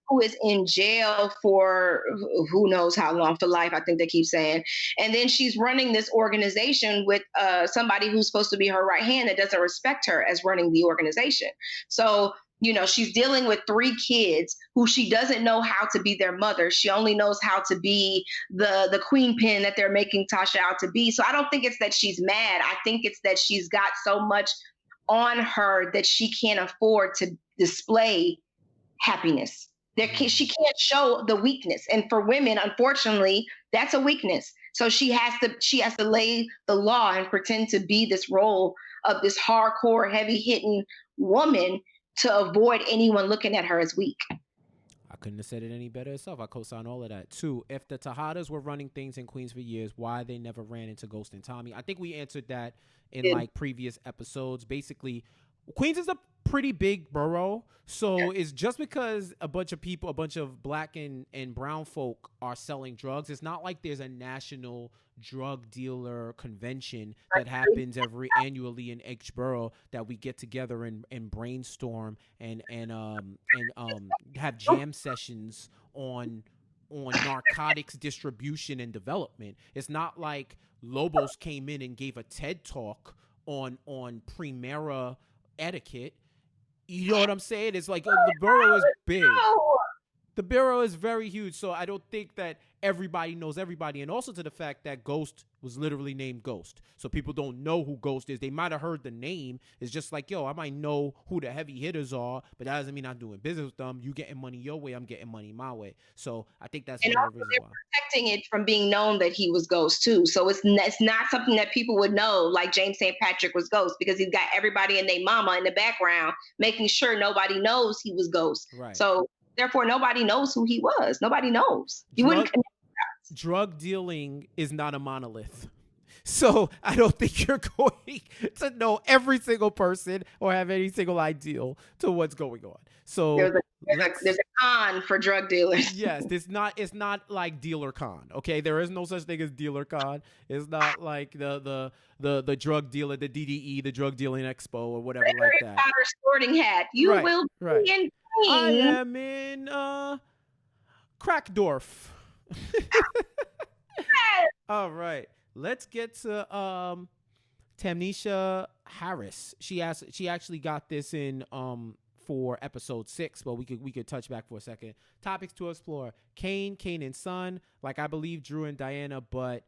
who is in jail for who knows how long, for life, I think they keep saying. And then she's running this organization with somebody who's supposed to be her right hand that doesn't respect her as running the organization. So, you know, she's dealing with 3 kids who she doesn't know how to be their mother. She only knows how to be the queen pin that they're making Tasha out to be. So I don't think it's that she's mad. I think it's that she's got so much on her that she can't afford to display happiness. She can't show the weakness. And for women, unfortunately, that's a weakness. So she has to lay the law and pretend to be this role of this hardcore, heavy-hitting woman to avoid anyone looking at her as weak. I couldn't have said it any better itself. I co-sign all of that. 2, if the Tejadas were running things in Queens for years, why they never ran into Ghost and Tommy? I think we answered that in like previous episodes. Basically, Queens is a pretty big borough. So it's just because a bunch of black and brown folk are selling drugs. It's not like there's a national drug dealer convention that happens annually in each borough that we get together and brainstorm and have jam sessions on narcotics distribution and development. It's not like Lobos came in and gave a TED talk on Primera etiquette. You know what I'm saying? It's like the borough is big. The borough is very huge, so I don't think that everybody knows everybody. And also to the fact that Ghost was literally named Ghost. So people don't know who Ghost is. They might have heard the name. It's just like, yo, I might know who the heavy hitters are, but that doesn't mean I'm doing business with them. You getting money your way, I'm getting money my way. So I think that's one of the reasons why. Protecting it from being known that he was Ghost too. So it's not something that people would know, like James St. Patrick was Ghost, because he's got everybody and their mama in the background making sure nobody knows he was Ghost. Right. So therefore, nobody knows who he was. Nobody knows. Drug dealing is not a monolith. So I don't think you're going to know every single person or have any single idea to what's going on. So there's a con for drug dealers. Yes, it's not like Dealer Con. Okay, there is no such thing as Dealer Con. It's not like the drug dealer, the DDE, the drug dealing expo or whatever like that. Sporting hat. You will be in. I am in Crackdorf. All right, let's get to Tamnisha Harris. She actually got this in for episode 6, but we could touch back for a second. Topics to explore: Kane and Son. Like I believe Drew and Diana, but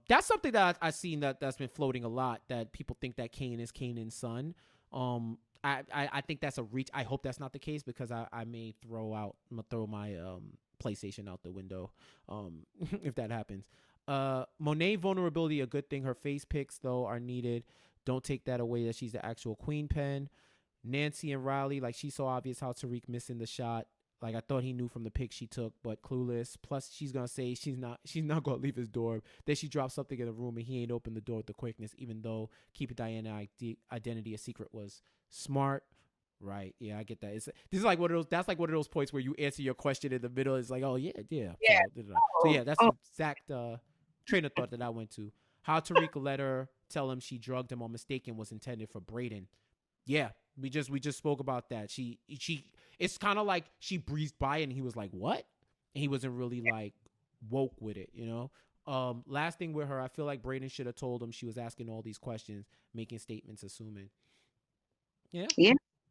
that's something that I've seen that's been floating a lot. That people think that Kane is Kane and Son. I think that's a reach. I hope that's not the case because I may throw my PlayStation out the window if that happens. Monet vulnerability, a good thing. Her face pics though are needed. Don't take that away that she's the actual queen pen. Nancy and Riley, like she's so obvious how Tariq missing the shot. Like I thought he knew from the pic she took, but clueless. Plus she's gonna say she's not gonna leave his door. Then she dropped something in the room and he ain't opened the door with the quickness, even though keeping Diana's identity a secret was smart. Right. Yeah, I get that. This is like one of those. That's like one of those points where you answer your question in the middle. It's like, oh yeah. So yeah, that's the exact train of thought that I went to. How Tariq let her tell him she drugged him or mistaken was intended for Brayden. Yeah, we just spoke about that. She it's kind of like she breezed by it and he was like, what? And he wasn't really like woke with it, you know. Last thing with her, I feel like Brayden should have told him she was asking all these questions, making statements, assuming.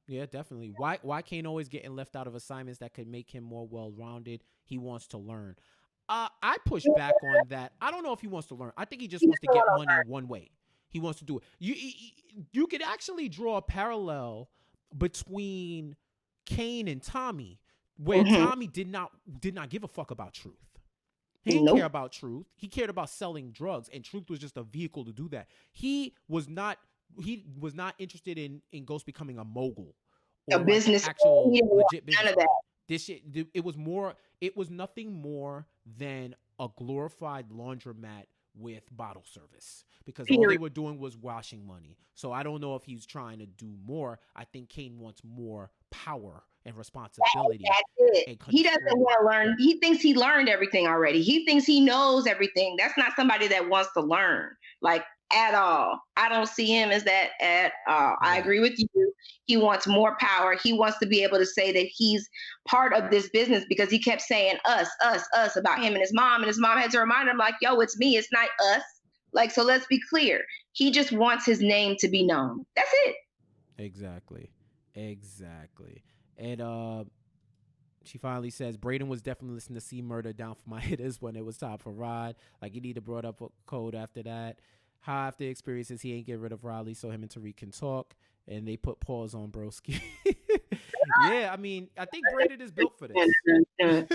Yeah, definitely. Why Kane always getting left out of assignments that could make him more well-rounded? He wants to learn. I push back on that. I don't know if he wants to learn. I think he just wants to get money one way. He wants to do it. You could actually draw a parallel between Kane and Tommy, where Tommy did not give a fuck about truth. He didn't care about truth. He cared about selling drugs, and truth was just a vehicle to do that. He was not interested in Ghost becoming a mogul or a business, actual legit business. None of that. This shit, it was nothing more than a glorified laundromat with bottle service because all they were doing was washing money. So I don't know if he's trying to do more. I think Kane wants more power and responsibility. That's it. He doesn't want to learn. He thinks he learned everything already. He thinks he knows everything. That's not somebody that wants to learn. Like, at all. I don't see him as that at all. Yeah. I agree with you. He wants more power. He wants to be able to say that he's part of this business because he kept saying us about him and his mom. And his mom had to remind him like, yo, it's me. It's not us. Like, so let's be clear. He just wants his name to be known. That's it. Exactly. And she finally says, Brayden was definitely listening to C Murder down for my hitters when it was time for Rod. Like, he need to brought up a code after that. How after experiences, he ain't get rid of Riley so him and Tariq can talk. And they put pause on Broski. Yeah, I mean, I think Brayden is built for this. I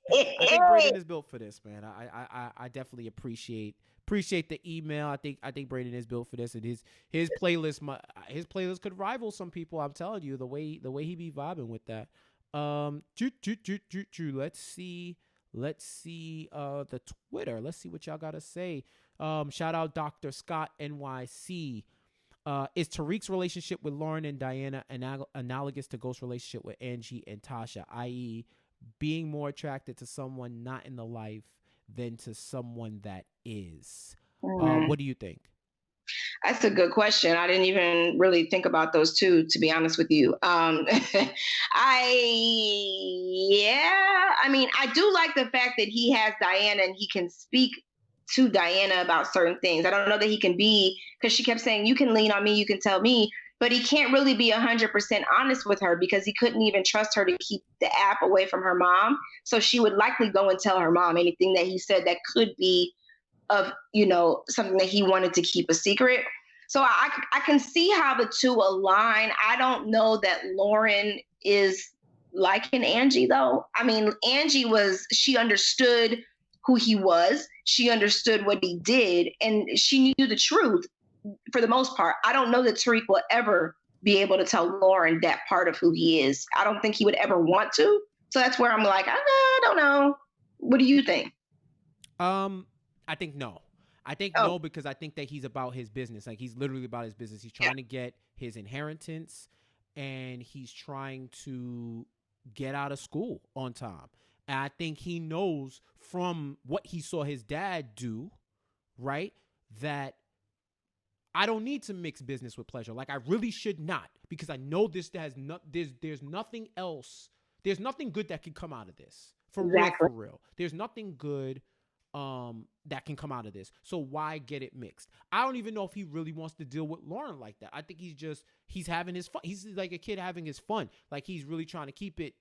think Brayden is built for this, man. I definitely appreciate the email. I think Brayden is built for this, and his playlist could rival some people. I'm telling you, the way he be vibing with that. Let's see the Twitter. Let's see what y'all gotta say. Shout out Dr. Scott NYC. Is Tariq's relationship with Lauren and Diana analogous to Ghost's relationship with Angie and Tasha, i.e., being more attracted to someone not in the life than to someone that is? What do you think? That's a good question. I didn't even really think about those two, to be honest with you. I mean, I do like the fact that he has Diana and he can speak to Diana about certain things. I don't know that he can be, because she kept saying, you can lean on me, you can tell me, but he can't really be 100% honest with her because he couldn't even trust her to keep the app away from her mom. So she would likely go and tell her mom anything that he said that could be of, something that he wanted to keep a secret. So I can see how the two align. I don't know that Lauren is like an Angie, though. I mean, she understood who he was. She understood what he did, and she knew the truth for the most part. I don't know that Tariq will ever be able to tell Lauren that part of who he is. I don't think he would ever want to. So that's where I'm like, I don't know. What do you think? I think no. No, because I think that he's about his business. Like, he's literally about his business. He's trying to get his inheritance, and he's trying to get out of school on time. And I think he knows from what he saw his dad do, right, that I don't need to mix business with pleasure. Like, I really should not, because I know this has there's nothing else. There's nothing good that can come out of this. For real. There's nothing good that can come out of this. So why get it mixed? I don't even know if he really wants to deal with Lauren like that. I think he's having his fun. He's like a kid having his fun. Like, he's really trying to keep it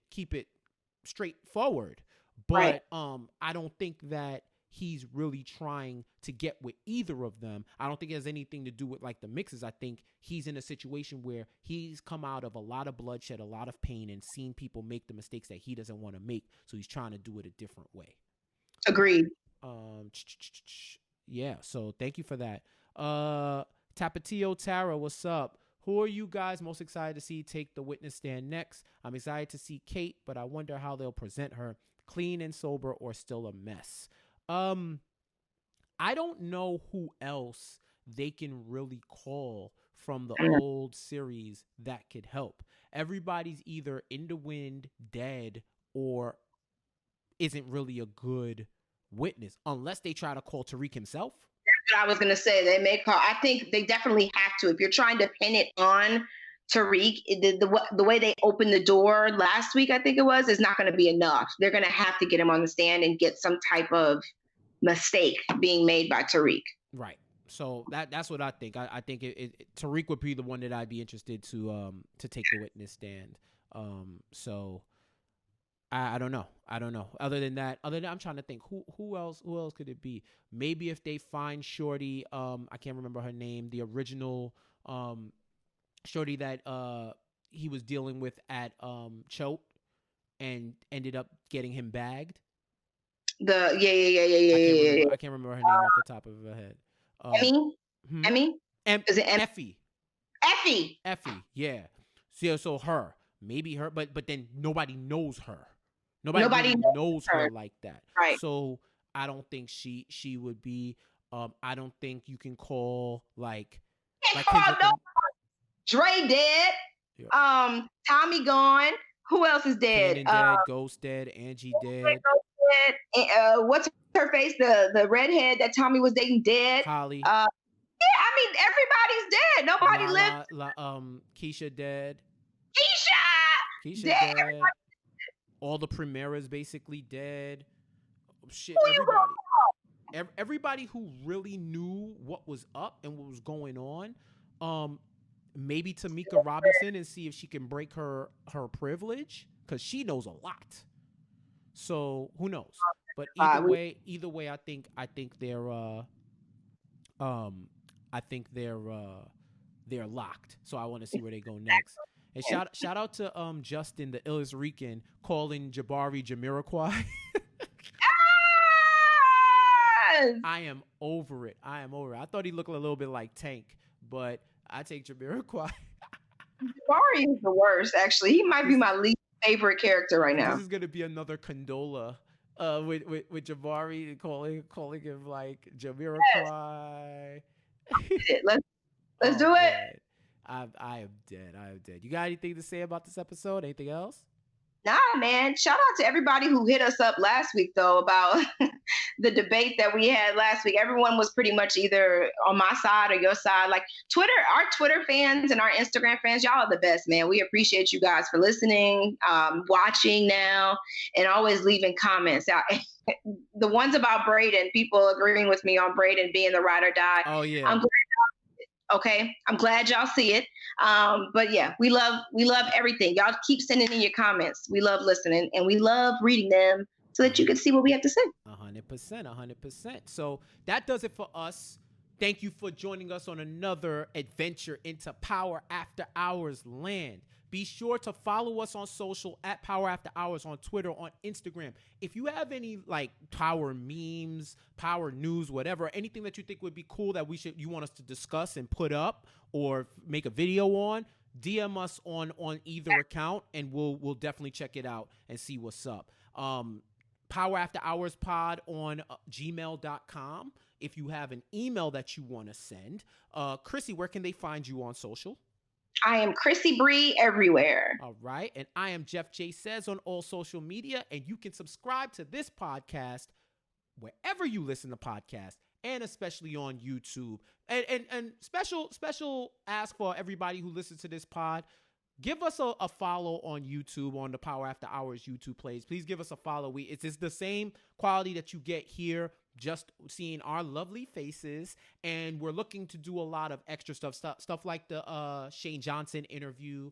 straightforward. But I don't think that he's really trying to get with either of them. I don't think it has anything to do with like the mixes. I think he's in a situation where he's come out of a lot of bloodshed, a lot of pain, and seen people make the mistakes that he doesn't want to make. So he's trying to do it a different way. Agreed. Yeah, so thank you for that. Tapatio Tara, what's up? Who are you guys most excited to see take the witness stand next? I'm excited to see Kate, but I wonder how they'll present her, clean and sober or still a mess. I don't know who else they can really call from the old series that could help. Everybody's either in the wind, dead, or isn't really a good witness, unless they try to call Tariq himself. That's what I was going to say. They may call. I think they definitely have to. If you're trying to pin it on Tariq, the way they opened the door last week, I think it was, is not going to be enough. They're going to have to get him on the stand and get some type of mistake being made by Tariq. Right. So that's what I think. I think Tariq would be the one that I'd be interested to take the witness stand. So I don't know. Other than that, I'm trying to think who else could it be? Maybe if they find Shorty, I can't remember her name, the original Shorty that he was dealing with at Choate and ended up getting him bagged. Yeah. I can't remember her name off the top of her head. Emmy? Is it Effie? Effie, yeah. So her, maybe her, but then nobody knows her. Nobody really knows her like that. Right. So I don't think she would be. I don't think you can call like Dre dead. Yeah. Tommy gone. Who else is dead? Kane dead. Ghost dead. Angie dead. What's her face? The redhead that Tommy was dating dead. Holly. Yeah, I mean everybody's dead. Nobody lives. Keisha dead. Keisha dead. All the Primeras basically dead. Shit, everybody. Everybody who really knew what was up and what was going on. Maybe Tamika Robinson, and see if she can break her privilege, because she knows a lot. So who knows? But either way, I think they're locked. So I want to see where they go next. And shout out to Justin, the illest Rican, calling Jabari Jamiroquai. I am over it. I thought he looked a little bit like Tank, but I take Jamiroquai. Jabari is the worst, actually. He might be my least favorite character right now. This is gonna be another Condola with Jabari calling him like Jamiroquai. Let's do it. Man. I am dead. I am dead. You got anything to say about this episode? Anything else? Nah, man. Shout out to everybody who hit us up last week, though, about the debate that we had last week. Everyone was pretty much either on my side or your side. Like Twitter, our Twitter fans and our Instagram fans, y'all are the best, man. We appreciate you guys for listening, watching now, and always leaving comments out. The ones about Braden, people agreeing with me on Braden being the ride or die. Oh, yeah. I'm glad y'all see it. But yeah, we love everything. Y'all keep sending in your comments. We love listening and we love reading them so that you can see what we have to say. 100%. So that does it for us. Thank you for joining us on another adventure into Power After Hours land. Be sure to follow us on social at Power After Hours on Twitter, on Instagram. If you have any like power memes, power news, whatever, anything that you think would be cool that you want us to discuss and put up or make a video on, DM us on either account and we'll definitely check it out and see what's up. Power After Hours pod on gmail.com. If you have an email that you want to send, Krissy, where can they find you on social? I am Krissy Bree everywhere. All right. And I am Jeff J. Says on all social media. And you can subscribe to this podcast wherever you listen to podcasts, and especially on YouTube. And special ask for everybody who listens to this pod. Give us a follow on YouTube, on the Power After Hours YouTube plays. Please give us a follow. It's the same quality that you get here, just seeing our lovely faces. And we're looking to do a lot of extra stuff like the Shane Johnson interview.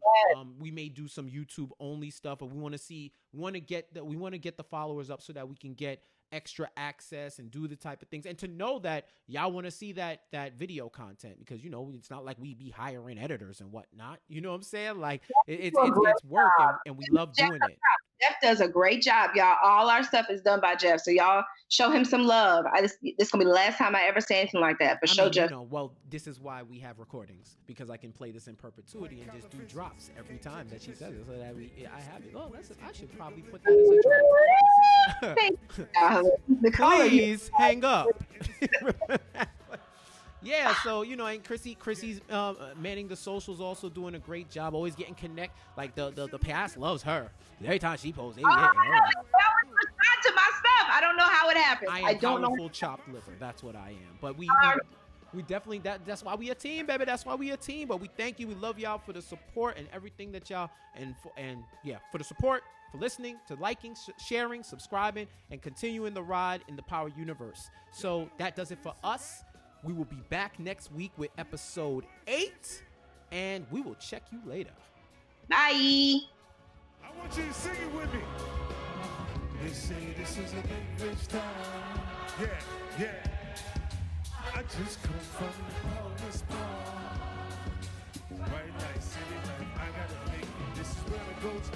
We may do some YouTube only stuff, but we want to get the followers up so that we can get extra access and do the type of things, and to know that y'all want to see that video content, because it's not like we be hiring editors and whatnot. You know what I'm saying? Like it's work, and we love doing it. Jeff does a great job, y'all. All our stuff is done by Jeff, so y'all show him some love. This gonna be the last time I ever say anything like that. But Jeff. Well, this is why we have recordings, because I can play this in perpetuity and just do drops every time that she says it, so that I have it. Oh, I should probably put that as a drop. Please hang up. Yeah, so and Krissy's manning the socials, also doing a great job, always getting connect. Like the past loves her. Every time she posts, they hit her. That was respond to my stuff. I don't know how it happened. I don't know. Powerful chopped liver. That's what I am. But we definitely that's why we a team, baby. That's why we a team. But we thank you. We love y'all for the support and everything that y'all for the support, for listening, to liking, sharing, subscribing, and continuing the ride in the Power universe. So that does it for us. We will be back next week with episode 8, and we will check you later. Bye. I want you to sing it with me. They say this is a big rich town. Yeah. I just come from the poorest part. Right, nice city life. I gotta make it. This is where it goes.